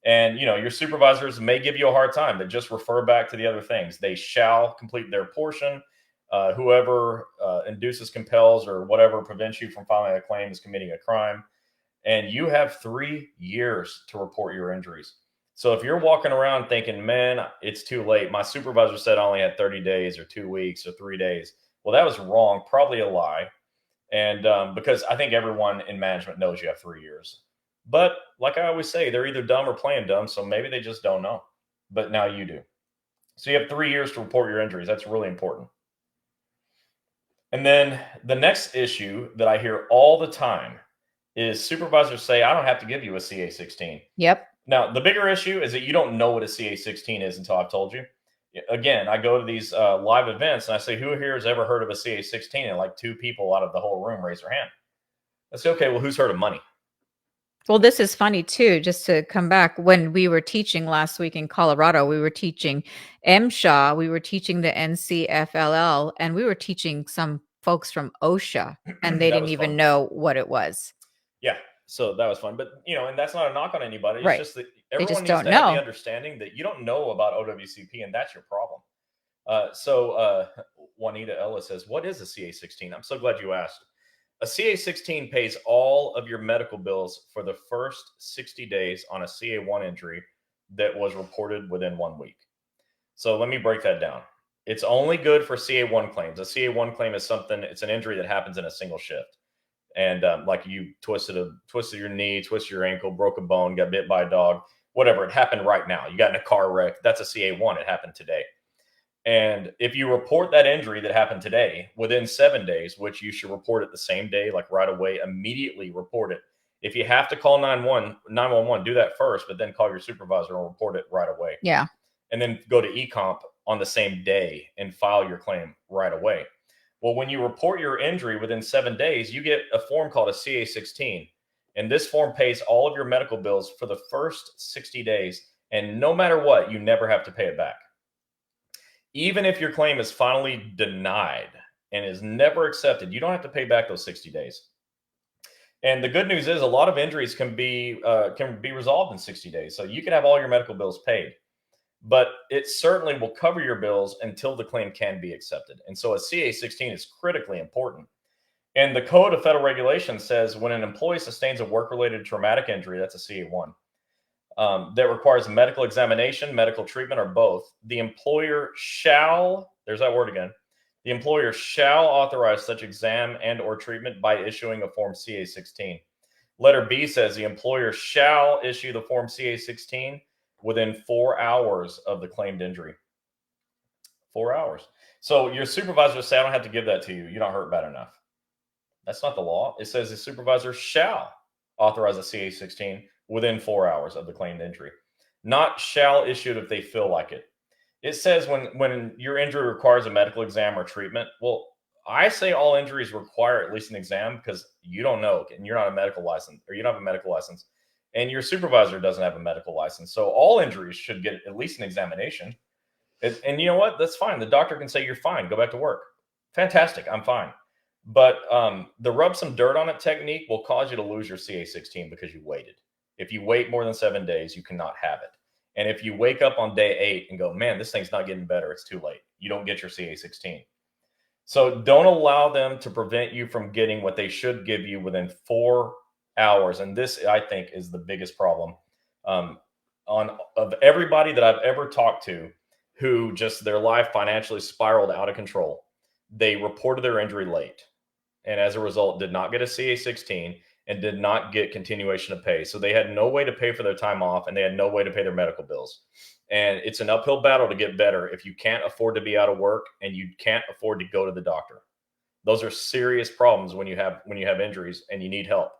And your supervisors may give you a hard time, but just refer back to the other things. They shall complete their portion. Whoever induces, compels, or whatever prevents you from filing a claim is committing a crime. And you have 3 years to report your injuries. So if you're walking around thinking, man, it's too late. My supervisor said I only had 30 days or 2 weeks or 3 days. Well, that was wrong. Probably a lie. And because I think everyone in management knows you have 3 years. But like I always say, they're either dumb or playing dumb. So maybe they just don't know. But now you do. So you have 3 years to report your injuries. That's really important. And then the next issue that I hear all the time is supervisors say, I don't have to give you a CA16. Yep. Now, the bigger issue is that you don't know what a CA16 is until I've told you. Again, I go to these live events and I say, who here has ever heard of a CA16? And like 2 people out of the whole room raise their hand. I say, okay, well, who's heard of money? Well, this is funny too, just to come back. When we were teaching last week in Colorado, we were teaching MSHA, we were teaching the NCFLL, and we were teaching some folks from OSHA, and they didn't even know what it was. Yeah. So that was fun. But, and that's not a knock on anybody. It's Right. just that They everyone just needs don't to have the know. understanding that you don't know about OWCP, and that's your problem. Juanita Ellis says, what is a CA16? I'm so glad you asked. A CA16 pays all of your medical bills for the first 60 days on a CA1 injury that was reported within 1 week. So let me break that down. It's only good for CA1 claims. A CA1 claim is it's an injury that happens in a single shift. And like you twisted your knee, twisted your ankle, broke a bone, got bit by a dog, whatever. It happened right now. You got in a car wreck. That's a CA1. It happened today. And if you report that injury that happened today within 7 days, which you should report it the same day, like right away, immediately report it. If you have to call 911, do that first, but then call your supervisor and report it right away. Yeah. And then go to eComp on the same day and file your claim right away. Well, when you report your injury within 7 days, you get a form called a CA16. And this form pays all of your medical bills for the first 60 days. And no matter what, you never have to pay it back. Even if your claim is finally denied and is never accepted, you don't have to pay back those 60 days. And the good news is a lot of injuries can be resolved in 60 days. So you can have all your medical bills paid, but it certainly will cover your bills until the claim can be accepted. And so a CA16 is critically important. And the Code of Federal Regulations says when an employee sustains a work-related traumatic injury, that's a CA1, that requires medical examination, medical treatment, or both, the employer shall, there's that word again, the employer shall authorize such exam and or treatment by issuing a Form CA16. Letter B says the employer shall issue the Form CA16 within 4 hours of the claimed injury. 4 hours. So your supervisor say, I don't have to give that to you. You don't hurt bad enough. That's not the law. It says the supervisor shall authorize a CA16 within 4 hours of the claimed injury, not shall issue it if they feel like it. It says when your injury requires a medical exam or treatment. Well, I say all injuries require at least an exam because you don't know and you're not a medical license, or you don't have a medical license, and your supervisor doesn't have a medical license. So all injuries should get at least an examination. And you know what? That's fine. The doctor can say you're fine. Go back to work. Fantastic. I'm fine. But the rub some dirt on it technique will cause you to lose your CA16 because you waited. If you wait more than 7 days, you cannot have it. And if you wake up on day 8 and go, man, this thing's not getting better, it's too late, you don't get your CA16. So don't allow them to prevent you from getting what they should give you within 4 hours. And this, I think, is the biggest problem of everybody that I've ever talked to who just their life financially spiraled out of control. They reported their injury late, and as a result did not get a CA16 and did not get continuation of pay. So they had no way to pay for their time off, and they had no way to pay their medical bills. And it's an uphill battle to get better if you can't afford to be out of work and you can't afford to go to the doctor. Those are serious problems when you have injuries and you need help.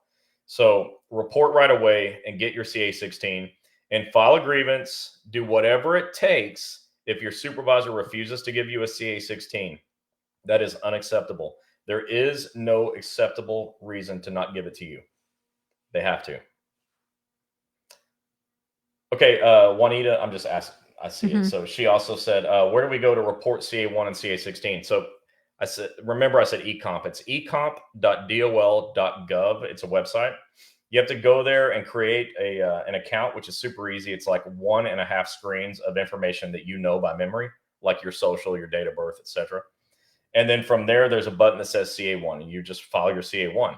So report right away and get your CA16 and file a grievance. Do whatever it takes. If your supervisor refuses to give you a CA16, that is unacceptable. There is no acceptable reason to not give it to you. They have to. Okay, Juanita, I'm just asking. I see it. So she also said, where do we go to report CA1 and CA16? So I said eComp. It's ecomp.dol.gov. It's a website. You have to go there and create an account, which is super easy. It's like 1.5 screens of information that you know by memory, like your social, your date of birth, etc. And then from there, there's a button that says CA1, and you just file your CA1.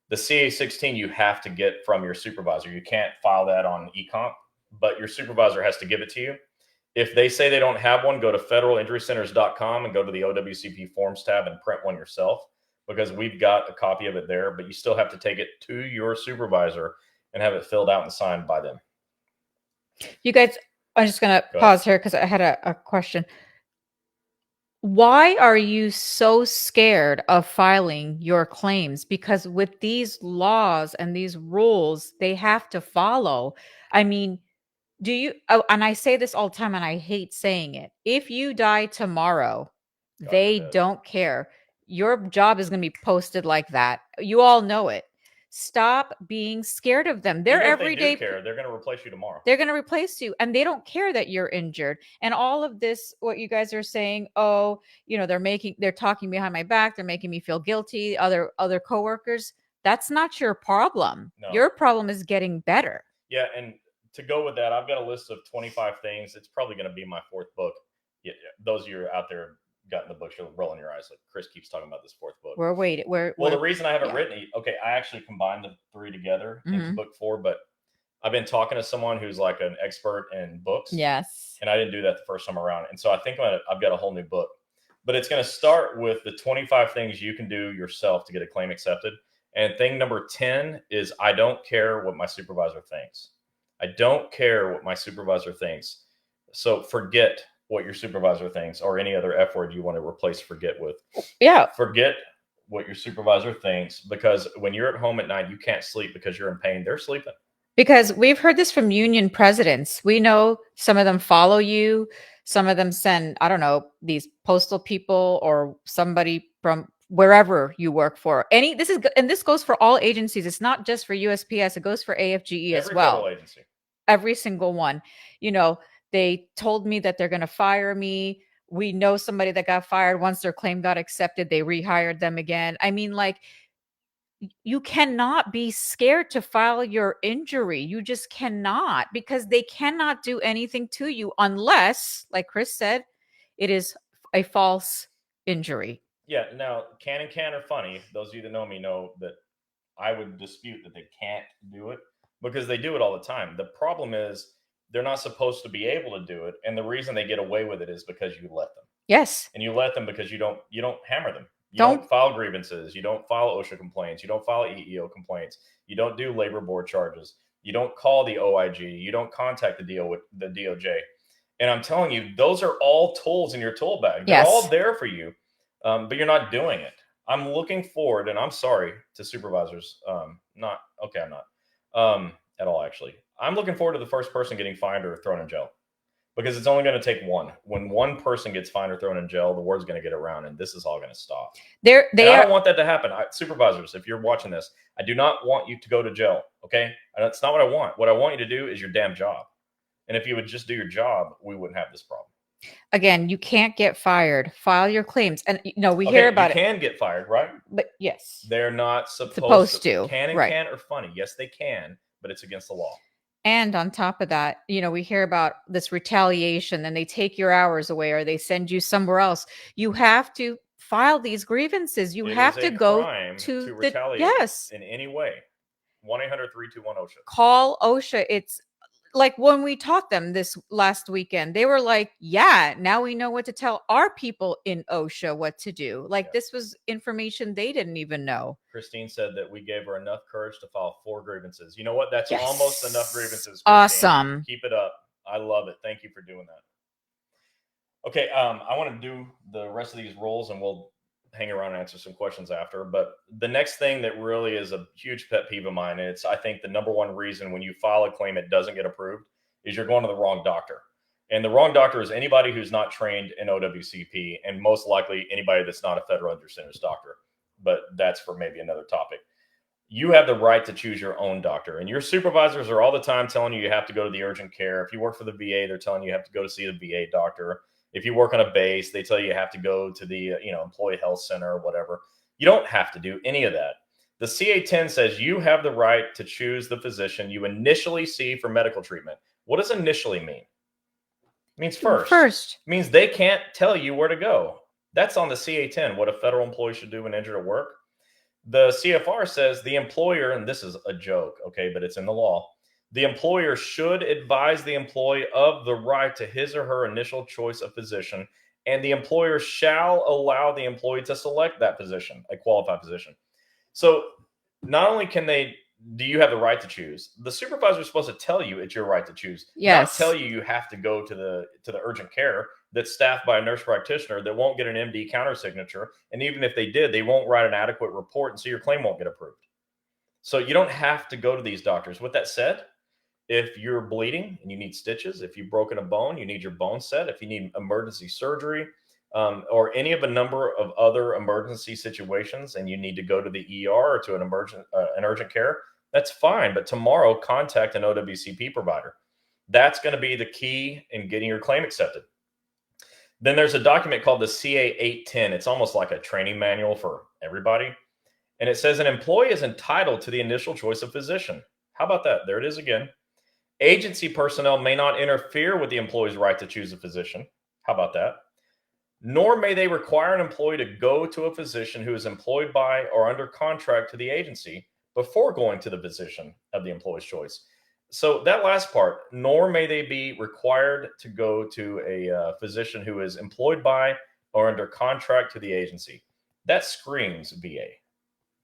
The CA16 you have to get from your supervisor. You can't file that on eComp, but your supervisor has to give it to you. If they say they don't have one, go to federalinjurycenters.com and go to the OWCP forms tab and print one yourself, because we've got a copy of it there, but you still have to take it to your supervisor and have it filled out and signed by them. You guys, I'm just going to pause here because I had a question. Why are you so scared of filing your claims? Because with these laws and these rules, they have to follow. I mean, and I say this all the time and I hate saying it. If you die tomorrow, they don't care. Your job is going to be posted like that. You all know it. Stop being scared of them. They're everyday. Care. They're going to replace you tomorrow. They're going to replace you, and they don't care that you're injured. And all of this, what you guys are saying, they're talking behind my back. They're making me feel guilty. Other coworkers, That's not your problem. No. Your problem is getting better. Yeah, and to go with that, I've got a list of 25 things. It's probably going to be my 4th book. Yeah, those of you out there gotten the books, you're rolling your eyes like Chris keeps talking about this 4th book. We're waiting. Well, the reason I haven't written it, okay, I actually combined the 3 together into Mhm. book 4, but I've been talking to someone who's like an expert in books. Yes. And I didn't do that the first time around. And so I think I've got a whole new book. But it's going to start with the 25 things you can do yourself to get a claim accepted. And thing number 10 is I don't care what my supervisor thinks. I don't care what my supervisor thinks. So forget what your supervisor thinks, or any other F word you want to replace forget with. Yeah. Forget what your supervisor thinks, because when you're at home at night, you can't sleep because you're in pain. They're sleeping. Because we've heard this from union presidents. We know some of them follow you. Some of them send, I don't know, these postal people or somebody from wherever you work for. And this goes for all agencies. It's not just for USPS. It goes for AFGE as well. Federal agency. Every single one. You know, they told me that they're going to fire me. We know somebody that got fired. Once their claim got accepted, they rehired them again. I mean, like, you cannot be scared to file your injury. You just cannot, because they cannot do anything to you unless, like Chris said, it is a false injury. Yeah. Now, can are funny. Those of you that know me know that I would dispute that they can't do it, because they do it all the time. The problem is they're not supposed to be able to do it. And the reason they get away with it is because you let them. Yes. And you let them because you don't hammer them. You Don't- don't file grievances. You don't file OSHA complaints. You don't file EEO complaints. You don't do labor board charges. You don't call the OIG. You don't contact the DOJ. And I'm telling you, those are all tools in your tool bag. They're Yes. all there for you, but you're not doing it. I'm looking forward, and I'm sorry to supervisors. I'm not at all, actually. I'm looking forward to the first person getting fined or thrown in jail, because it's only going to take one. When one person gets fined or thrown in jail, the word's going to get around, and this is all going to stop. I don't want that to happen. Supervisors, if you're watching this, I do not want you to go to jail, okay? That's not what I want. What I want you to do is your damn job. And if you would just do your job, we wouldn't have this problem. Again, you can't get fired. File your claims. And, we hear about it. You can get fired, right? But yes. They're not supposed to. Can are funny. Yes, they can, but it's against the law. And on top of that, we hear about this retaliation, and they take your hours away, or they send you somewhere else. You have to file these grievances. You have to go to retaliate in any way. 1-800-321-OSHA. Call OSHA. It's like when we taught them this last weekend, they were like, yeah, now we know what to tell our people in OSHA what to do. Like, this was information they didn't even know. Christine said that we gave her enough courage to file 4 grievances. You know what? That's almost enough grievances, Christine. Awesome. Keep it up. I love it. Thank you for doing that. Okay, I want to do the rest of these roles, and we'll hang around and answer some questions after. But the next thing that really is a huge pet peeve of mine, and it's, I think, the number one reason when you file a claim it doesn't get approved, is you're going to the wrong doctor. And the wrong doctor is anybody who's not trained in OWCP, and most likely anybody that's not a federal injury centers doctor. But that's for maybe another topic. You have the right to choose your own doctor, and your supervisors are all the time telling you have to go to the urgent care. If you work for the VA, they're telling you have to go to see the VA doctor. If you work on a base, they tell you have to go to the employee health center or whatever. You don't have to do any of that. The CA-10 says you have the right to choose the physician you initially see for medical treatment. What does initially mean? It means first. It means they can't tell you where to go. That's on the CA-10, what a federal employee should do when injured at work. The CFR says the employer, and this is a joke, okay, but it's in the law. The employer should advise the employee of the right to his or her initial choice of physician, and the employer shall allow the employee to select that physician, a qualified physician. So not only do you have the right to choose, the supervisor is supposed to tell you it's your right to choose. Yes. Not tell you have to go to the urgent care that's staffed by a nurse practitioner that won't get an MD countersignature. And even if they did, they won't write an adequate report, and so your claim won't get approved. So you don't have to go to these doctors. With that said, if you're bleeding and you need stitches, if you've broken a bone, you need your bone set, if you need emergency surgery, or any of a number of other emergency situations, and you need to go to the ER or to an urgent care, that's fine. But tomorrow, contact an OWCP provider. That's going to be the key in getting your claim accepted. Then there's a document called the CA-810. It's almost like a training manual for everybody. And it says an employee is entitled to the initial choice of physician. How about that? There it is again. Agency personnel may not interfere with the employee's right to choose a physician. How about that? Nor may they require an employee to go to a physician who is employed by or under contract to the agency before going to the physician of the employee's choice. So that last part, nor may they be required to go to a physician who is employed by or under contract to the agency. That screams VA,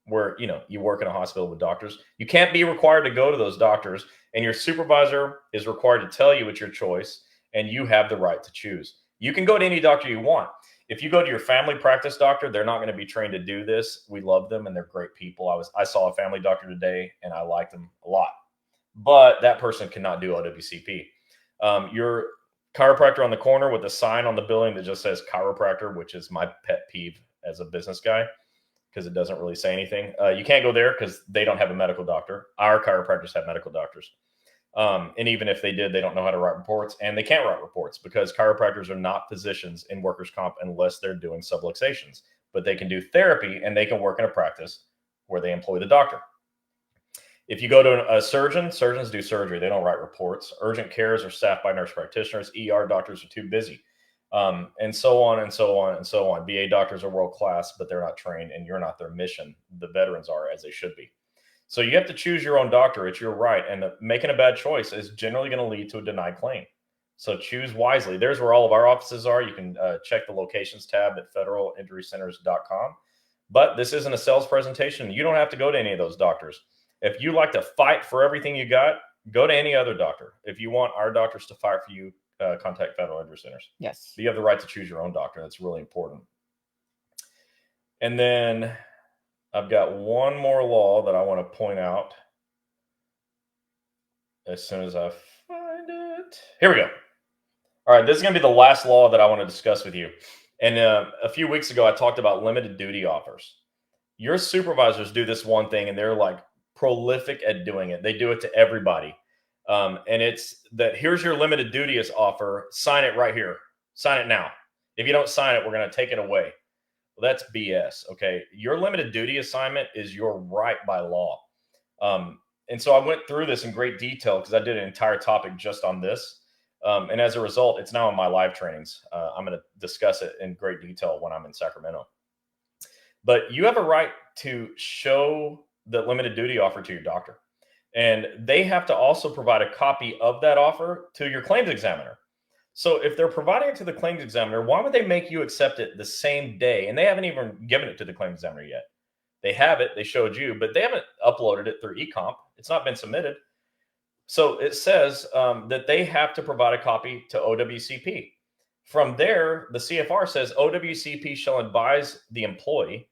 where you work in a hospital with doctors. You can't be required to go to those doctors, and your supervisor is required to tell you it's your choice, and you have the right to choose. You can go to any doctor you want. If you go to your family practice doctor, they're not going to be trained to do this. We love them, and they're great people. I saw a family doctor today, and I liked them a lot. But that person cannot do OWCP. Your chiropractor on the corner with a sign on the building that just says chiropractor, which is my pet peeve as a business guy, because it doesn't really say anything. You can't go there because they don't have a medical doctor. Our chiropractors have medical doctors. And even if they did, they don't know how to write reports, and they can't write reports because chiropractors are not physicians in workers' comp unless they're doing subluxations. But they can do therapy, and they can work in a practice where they employ the doctor. If you go to a surgeon, surgeons do surgery. They don't write reports. Urgent cares are staffed by nurse practitioners. ER doctors are too busy. And so on and so on and so on. VA doctors are world-class, but they're not trained, and you're not their mission. The veterans are, as they should be. So you have to choose your own doctor. It's your right. And making a bad choice is generally going to lead to a denied claim. So choose wisely. There's where all of our offices are. You can check the locations tab at federalinjurycenters.com. But this isn't a sales presentation. You don't have to go to any of those doctors. If you like to fight for everything you got, go to any other doctor. If you want our doctors to fight for you, contact Federal Injury Centers. Yes. But you have the right to choose your own doctor. That's really important. And then I've got one more law that I want to point out as soon as I find it. Here we go. All right, this is going to be the last law that I want to discuss with you. And a few weeks ago, I talked about limited duty offers. Your supervisors do this one thing, and they're like prolific at doing it. They do it to everybody. And it's that here's your limited duty offer. Sign it right here. Sign it now. If you don't sign it, we're going to take it away. Well, that's BS. Okay. Your limited duty assignment is your right by law. And so I went through this in great detail because I did an entire topic just on this. And as a result, it's now in my live trainings. I'm going to discuss it in great detail when I'm in Sacramento. But you have a right to show the limited duty offer to your doctor. And they have to also provide a copy of that offer to your claims examiner. So if they're providing it to the claims examiner, why would they make you accept it the same day? And they haven't even given it to the claims examiner yet. They have it, they showed you, but they haven't uploaded it through eComp. It's not been submitted. So it says that they have to provide a copy to OWCP. From there, the CFR says OWCP shall advise the employee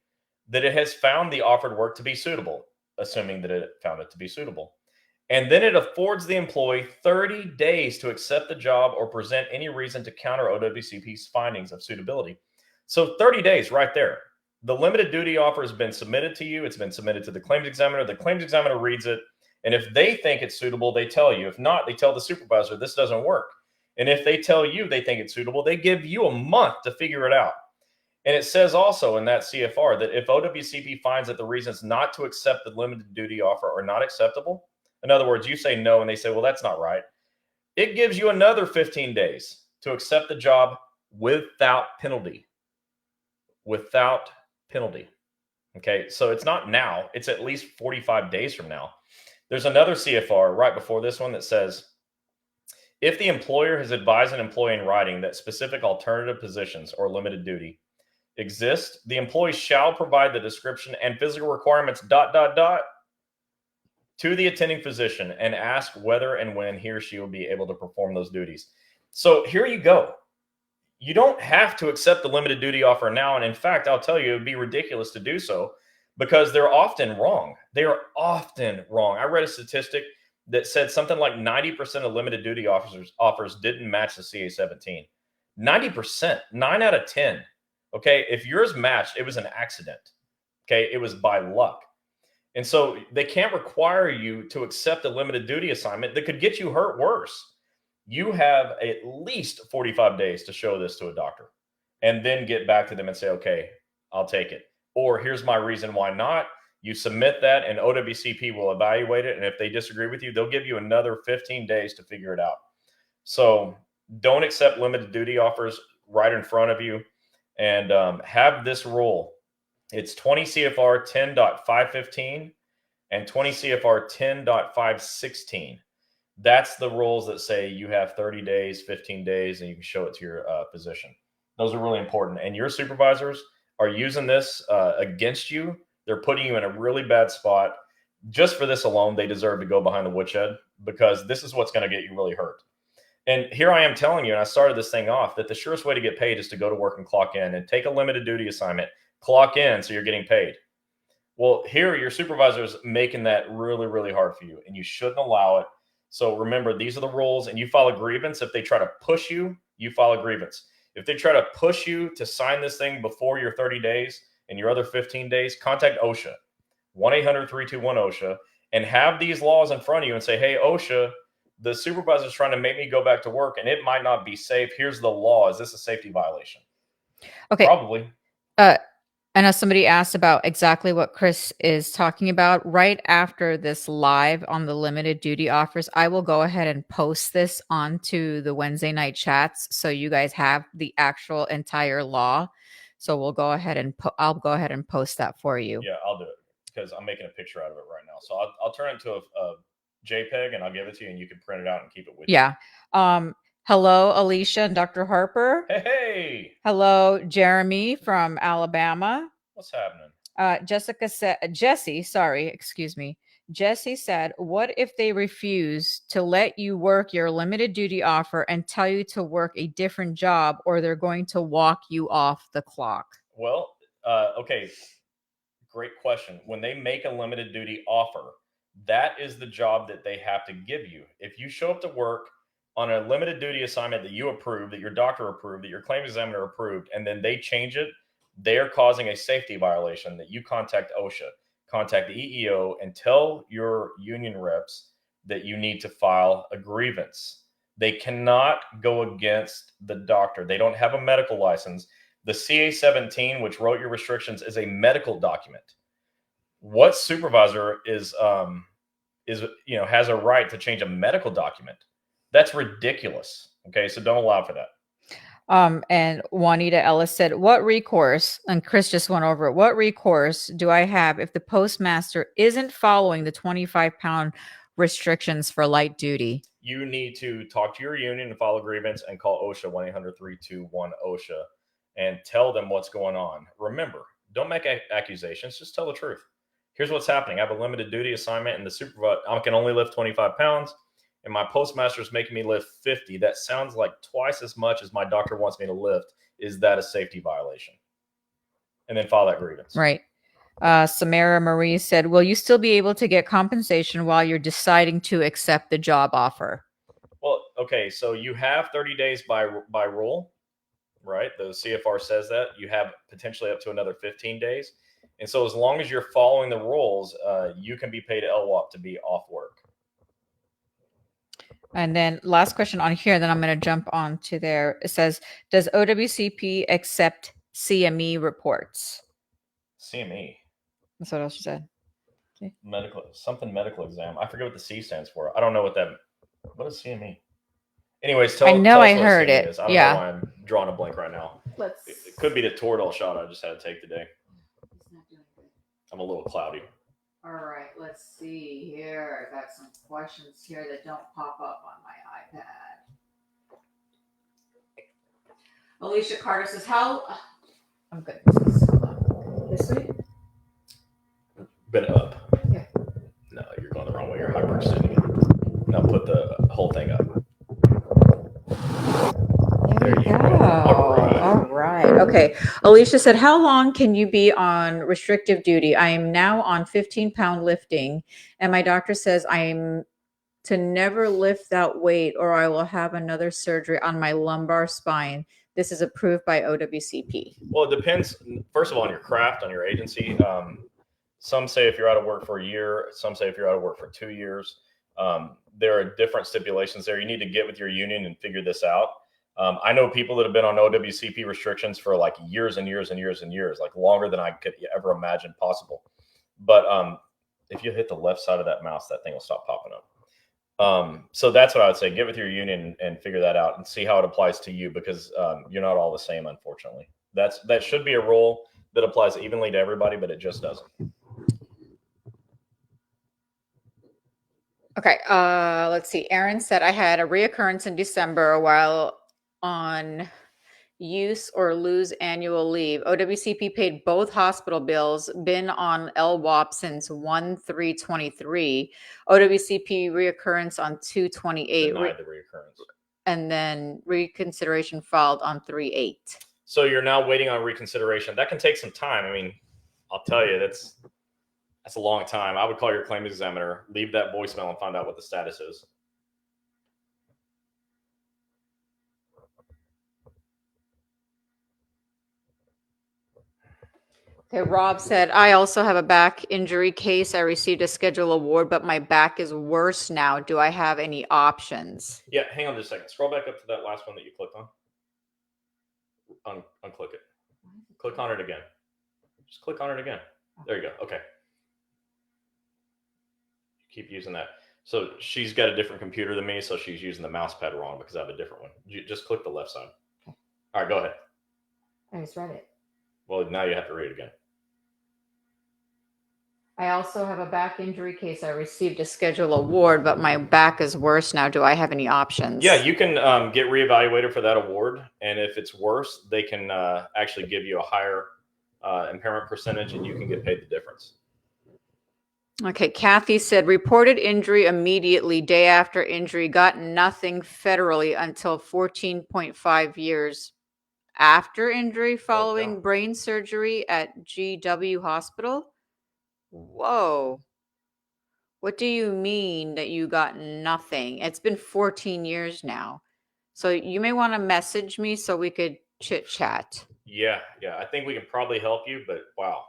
that it has found the offered work to be suitable, assuming that it found it to be suitable. And then it affords the employee 30 days to accept the job or present any reason to counter OWCP's findings of suitability. So 30 days right there. The limited duty offer has been submitted to you. It's been submitted to the claims examiner. The claims examiner reads it. And if they think it's suitable, they tell you. If not, they tell the supervisor, this doesn't work. And if they tell you they think it's suitable, they give you a month to figure it out. And it says also in that CFR that if OWCP finds that the reasons not to accept the limited duty offer are not acceptable, in other words, you say no and they say, well, that's not right, it gives you another 15 days to accept the job without penalty. Without penalty. Okay, so it's not now, it's at least 45 days from now. There's another CFR right before this one that says, if the employer has advised an employee in writing that specific alternative positions or limited duty exist, the employee shall provide the description and physical requirements ... to the attending physician and ask whether and when he or she will be able to perform those duties. So here you go. You don't have to accept the limited duty offer now. And in fact, I'll tell you, it would be ridiculous to do so because they're often wrong. They are often wrong. I read a statistic that said something like 90% of limited duty offers didn't match the CA-17. 90%, 9 out of 10. Okay, if yours matched, it was an accident. Okay, it was by luck. And so they can't require you to accept a limited duty assignment that could get you hurt worse. You have at least 45 days to show this to a doctor and then get back to them and say, okay, I'll take it. Or here's my reason why not. You submit that, and OWCP will evaluate it. And if they disagree with you, they'll give you another 15 days to figure it out. So don't accept limited duty offers right in front of you, and have this rule. It's 20 CFR 10.515 and 20 CFR 10.516. That's the rules that say you have 30 days, 15 days, and you can show it to your physician. Those are really important. And your supervisors are using this against you. They're putting you in a really bad spot. Just for this alone, they deserve to go behind the woodshed, because this is what's going to get you really hurt. And here I am telling you, and I started this thing off, that the surest way to get paid is to go to work and clock in and take a limited duty assignment, clock in so you're getting paid. Well, here your supervisor is making that really, really hard for you, and you shouldn't allow it. So remember, these are the rules, and you file a grievance. If they try to push you, you file a grievance. If they try to push you to sign this thing before your 30 days and your other 15 days, contact OSHA, 1-800-321-OSHA, and have these laws in front of you and say, hey, OSHA, the supervisor is trying to make me go back to work, and it might not be safe. Here's the law. Is this a safety violation? Okay. Probably. I know somebody asked about exactly what Chris is talking about. Right after this live on the limited duty offers, I will go ahead and post this onto the Wednesday night chats, so you guys have the actual entire law. So we'll go ahead and I'll go ahead and post that for you. Yeah, I'll do it, because I'm making a picture out of it right now. So I'll turn it to a JPEG, and I'll give it to you, and you can print it out and keep it with you. Yeah. Hello, Alicia and Dr. Harper. Hey. Hello, Jeremy from Alabama. What's happening? Jesse said, what if they refuse to let you work your limited duty offer and tell you to work a different job, or they're going to walk you off the clock? Well, okay. Great question. When they make a limited duty offer, that is the job that they have to give you. If you show up to work on a limited duty assignment that you approved, that your doctor approved, that your claim examiner approved, and then they change it, they're causing a safety violation. That you contact OSHA, contact the EEO, and tell your union reps that you need to file a grievance. They cannot go against the doctor. They don't have a medical license. The CA-17, which wrote your restrictions, is a medical document. What supervisor has a right to change a medical document? That's ridiculous. Okay, so don't allow for that. And Juanita Ellis said, what recourse, and Chris just went over it, what recourse do I have if the postmaster isn't following the 25-pound restrictions for light duty? You need to talk to your union and file a grievance, and call OSHA, 1-800-321-OSHA, and tell them what's going on. Remember, don't make accusations, just tell the truth. Here's what's happening. I have a limited duty assignment, and the supervisor, I can only lift 25 pounds. And my postmaster is making me lift 50. That sounds like twice as much as my doctor wants me to lift. Is that a safety violation? And then file that grievance. Right. Samara Marie said, will you still be able to get compensation while you're deciding to accept the job offer? Well, okay. So you have 30 days by rule, right? The CFR says that. You have potentially up to another 15 days. And so as long as you're following the rules, you can be paid LWOP to be off work. And then last question on here, then I'm going to jump on to there. It says, does OWCP accept CME reports? CME? That's what else she said. Okay. Medical exam. I forget what the C stands for. I don't know what is CME? Anyways, tell us I what heard CME it. is. I don't know why I'm drawing a blank right now. It could be the Toradol shot I just had to take today. I'm a little cloudy. All right, let's see here. I got some questions here that don't pop up on my iPad. Alicia Carter says, I'm good. This way? Been up. Yeah. No, you're going the wrong way. You're hyperextending it. Now put the whole thing up. There you go. All right. Okay. Alicia said, how long can you be on restrictive duty? I am now on 15-pound lifting, and my doctor says I am to never lift that weight or I will have another surgery on my lumbar spine. This is approved by OWCP. Well, it depends, first of all, on your craft, on your agency. Some say if you're out of work for a year, some say if you're out of work for 2 years. There are different stipulations there. You need to get with your union and figure this out. I know people that have been on OWCP restrictions for like years and years and years and years, like longer than I could ever imagine possible. But if you hit the left side of that mouse, that thing will stop popping up. So that's what I would say. Get with your union and figure that out and see how it applies to you, because you're not all the same, unfortunately. That should be a rule that applies evenly to everybody, but it just doesn't. Okay, let's see. Aaron said I had a reoccurrence in December while on use or lose annual leave. OWCP paid both hospital bills, been on LWAP since 1/3/23. OWCP reoccurrence on 2/28. Denied the reoccurrence. And then reconsideration filed on 3/8. So you're now waiting on reconsideration. That can take some time. I mean, I'll tell you, that's a long time. I would call your claim examiner, leave that voicemail, and find out what the status is. Okay, Rob said, I also have a back injury case. I received a schedule award, but my back is worse now. Do I have any options? Yeah, hang on just a second. Scroll back up to that last one that you clicked on. Unclick it. Click on it again. Just click on it again. There you go. Okay. Keep using that. So she's got a different computer than me, so she's using the mouse pad wrong because I have a different one. You just click the left side. Okay. All right, go ahead. I just read it. Well, now you have to read it again. I also have a back injury case. I received a schedule award, but my back is worse now. Do I have any options? Yeah, you can get reevaluated for that award. And if it's worse, they can actually give you a higher impairment percentage, and you can get paid the difference. Okay, Kathy said, reported injury immediately, day after injury, got nothing federally until 14.5 years after injury following brain surgery at GW Hospital. Whoa. What do you mean that you got nothing? It's been 14 years now. So you may want to message me so we could chit chat. Yeah. I think we can probably help you, but wow.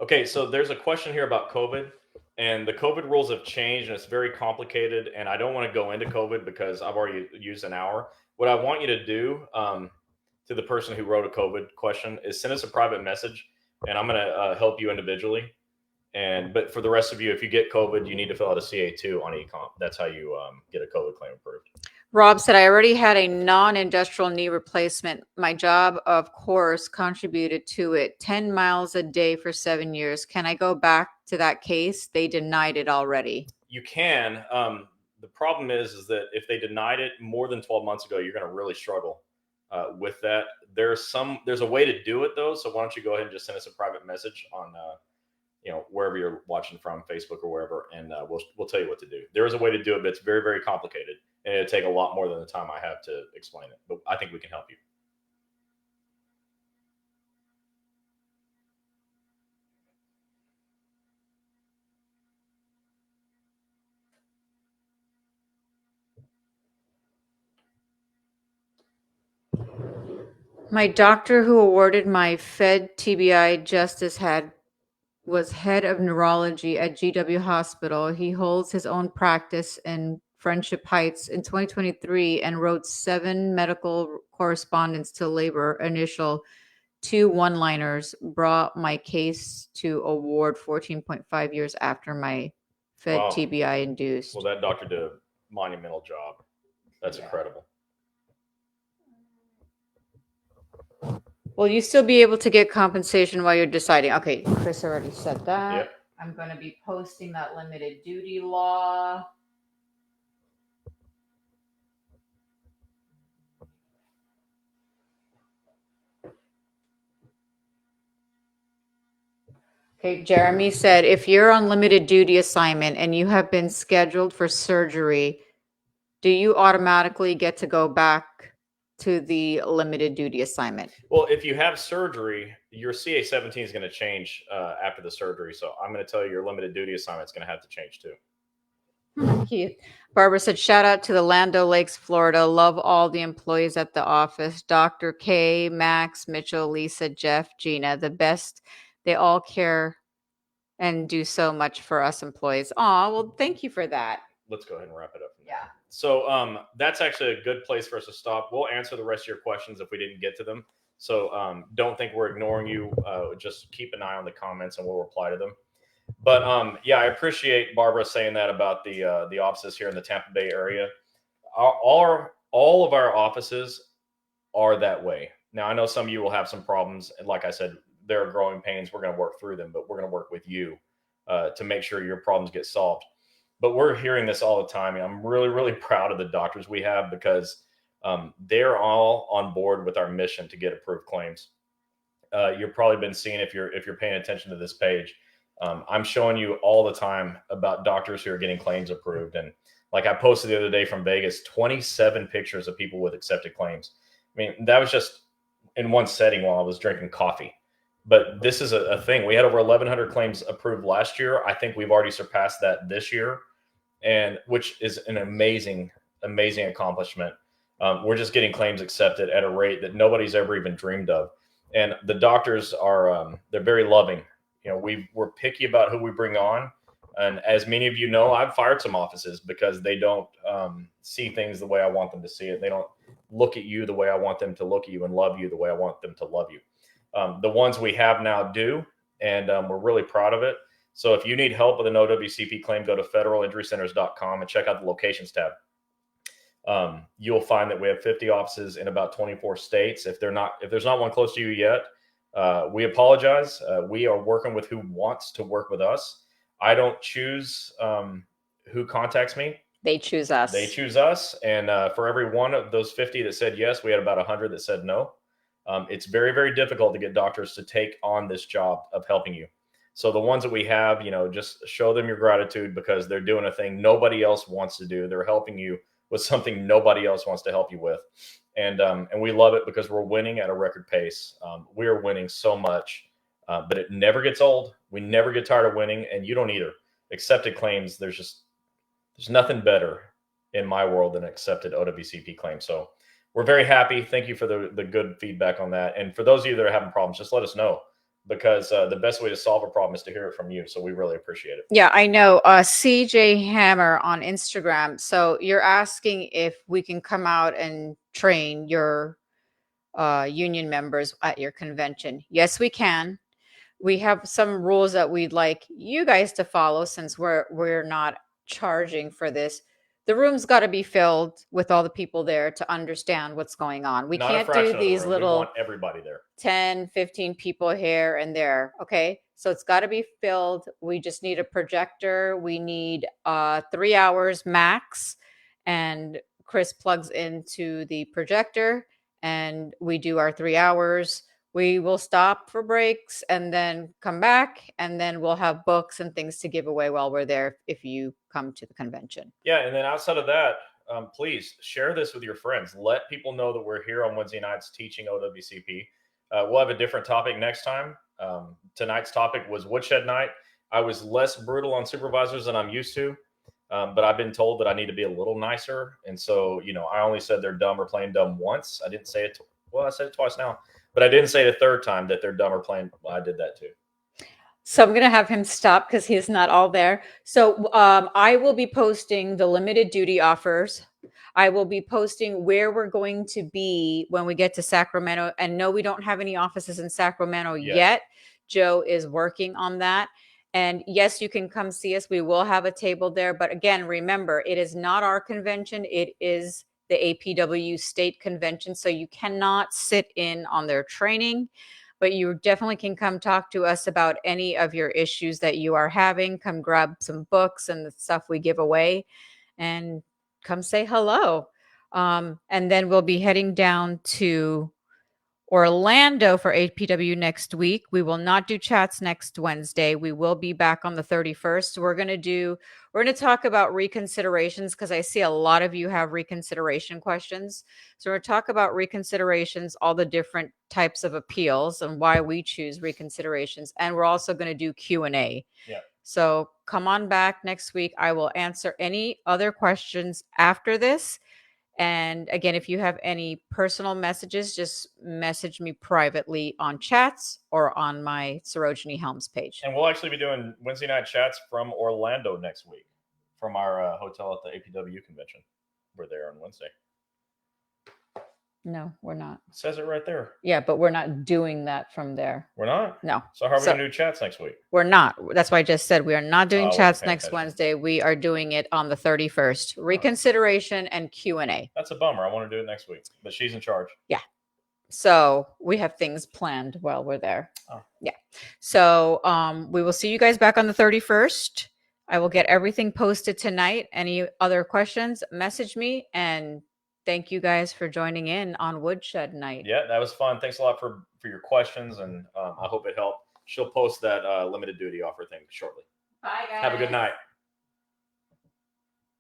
Okay, so there's a question here about COVID, and the COVID rules have changed, and it's very complicated, and I don't want to go into COVID because I've already used an hour. What I want you to do to the person who wrote a COVID question is send us a private message, and I'm going to help you individually. But for the rest of you, if you get COVID, you need to fill out a CA2 on eComp. That's how you get a COVID claim approved. Rob said, I already had a non-industrial knee replacement. My job, of course, contributed to it. 10 miles a day for 7 years. Can I go back to that case? They denied it already. You can. The problem is that if they denied it more than 12 months ago, you're going to really struggle with that. There's a way to do it though. So why don't you go ahead and just send us a private message on wherever you're watching from, Facebook or wherever, and we'll tell you what to do. There is a way to do it, but it's very, very complicated, and it'll take a lot more than the time I have to explain it. But I think we can help you. My doctor who awarded my Fed TBI justice was head of neurology at GW Hospital. He holds his own practice in Friendship Heights in 2023 and wrote 7 medical correspondence to labor. Initial 2 one-liners brought my case to award 14.5 years after my Fed TBI induced. Well, that doctor did a monumental job. That's incredible. Will you still be able to get compensation while you're deciding? Okay, Chris already said that. Yep. I'm going to be posting that limited duty law. Okay, Jeremy said, if you're on limited duty assignment and you have been scheduled for surgery, do you automatically get to go back to the limited duty assignment? Well, if you have surgery, your CA-17 is going to change after the surgery. So I'm going to tell you your limited duty assignment is going to have to change too. Thank you. Barbara said, shout out to the Lando Lakes, Florida. Love all the employees at the office. Dr. K, Max, Mitchell, Lisa, Jeff, Gina, the best. They all care and do so much for us employees. Aw, well, thank you for that. let's go ahead and wrap it up. Yeah. So that's actually a good place for us to stop. We'll answer the rest of your questions if we didn't get to them. So don't think we're ignoring you. Just keep an eye on the comments and we'll reply to them. But yeah, I appreciate Barbara saying that about the offices here in the Tampa Bay area. All of our offices are that way. Now, I know some of you will have some problems. And like I said, there are growing pains. We're going to work through them, but we're going to work with you to make sure your problems get solved. But we're hearing this all the time. And I'm really, really proud of the doctors we have because they're all on board with our mission to get approved claims. You've probably been seeing if you're paying attention to this page. I'm showing you all the time about doctors who are getting claims approved. And like I posted the other day from Vegas, 27 pictures of people with accepted claims. I mean, that was just in one setting while I was drinking coffee. But this is a thing. We had over 1,100 claims approved last year. I think we've already surpassed that this year, and which is an amazing, amazing accomplishment. We're just getting claims accepted at a rate that nobody's ever even dreamed of. And the doctors are, they're very loving. You know, we're picky about who we bring on. And as many of you know, I've fired some offices because they don't see things the way I want them to see it. They don't look at you the way I want them to look at you and love you the way I want them to love you. The ones we have now do, and we're really proud of it. So if you need help with an OWCP claim, go to federalinjurycenters.com and check out the locations tab. You'll find that we have 50 offices in about 24 states. If there's not one close to you yet, we apologize. We are working with who wants to work with us. I don't choose who contacts me. They choose us. They choose us. And for every one of those 50 that said yes, we had about 100 that said no. It's very, very difficult to get doctors to take on this job of helping you. So the ones that we have, you know, just show them your gratitude because they're doing a thing nobody else wants to do. They're helping you with something nobody else wants to help you with. And we love it because we're winning at a record pace. We are winning so much, but it never gets old. We never get tired of winning, and you don't either. Accepted claims, there's nothing better in my world than accepted OWCP claims. So we're very happy. Thank you for the good feedback on that. And for those of you that are having problems, just let us know. Because the best way to solve a problem is to hear it from you. So we really appreciate it. Yeah, I know. CJ Hammer on Instagram. So you're asking if we can come out and train your union members at your convention. Yes, we can. We have some rules that we'd like you guys to follow since we're not charging for this. The room's got to be filled with all the people there to understand what's going on. We can't do these little, we want everybody there. 10, 15 people here and there. Okay. So it's got to be filled. We just need a projector. We need 3 hours max. And Chris plugs into the projector and we do our 3 hours. We will stop for breaks and then come back, and then we'll have books and things to give away while we're there if you come to the convention. Yeah, and then outside of that, please share this with your friends. Let people know that we're here on Wednesday nights teaching OWCP. We'll have a different topic next time. Tonight's topic was woodshed night. I was less brutal on supervisors than I'm used to, but I've been told that I need to be a little nicer. And so, you know, I only said they're dumb or plain dumb once. I didn't say it. Well, I said it twice now. But I didn't say the third time that they're dumb or plain. Well, I did that too. So I'm going to have him stop because he's not all there. So I will be posting the limited duty offers. I will be posting where we're going to be when we get to Sacramento. And no, we don't have any offices in Sacramento yet. Joe is working on that. And yes, you can come see us. We will have a table there. But again, remember, it is not our convention. It is the APW state convention. So you cannot sit in on their training, but you definitely can come talk to us about any of your issues that you are having. Come grab some books and the stuff we give away and come say hello. And then we'll be heading down to Orlando for APW next week. We will not do chats next Wednesday. We will be back on the 31st. We're going to talk about reconsiderations because I see a lot of you have reconsideration questions. So we're going to talk about reconsiderations, all the different types of appeals and why we choose reconsiderations. And we're also going to do Q&A. Yeah. So come on back next week. I will answer any other questions after this. And again, if you have any personal messages, just message me privately on chats or on my Gini Helms page. And we'll actually be doing Wednesday night chats from Orlando next week. from our hotel at the APW convention. We're there on Wednesday. No, we're not. It says it right there. Yeah, but we're not doing that from there. We're not? No. So how are we going to do chats next week? We're not. That's why I just said we are not doing chats next attention. Wednesday. We are doing it on the 31st. Reconsideration and Q&A. That's a bummer. I want to do it next week, but she's in charge. Yeah. So we have things planned while we're there. Oh. Yeah. So we will see you guys back on the 31st. I will get everything posted tonight. Any other questions, message me. And thank you guys for joining in on Woodshed Night. Yeah, that was fun. Thanks a lot for your questions, and I hope it helped. She'll post that limited duty offer thing shortly. Bye, guys. Have a good night.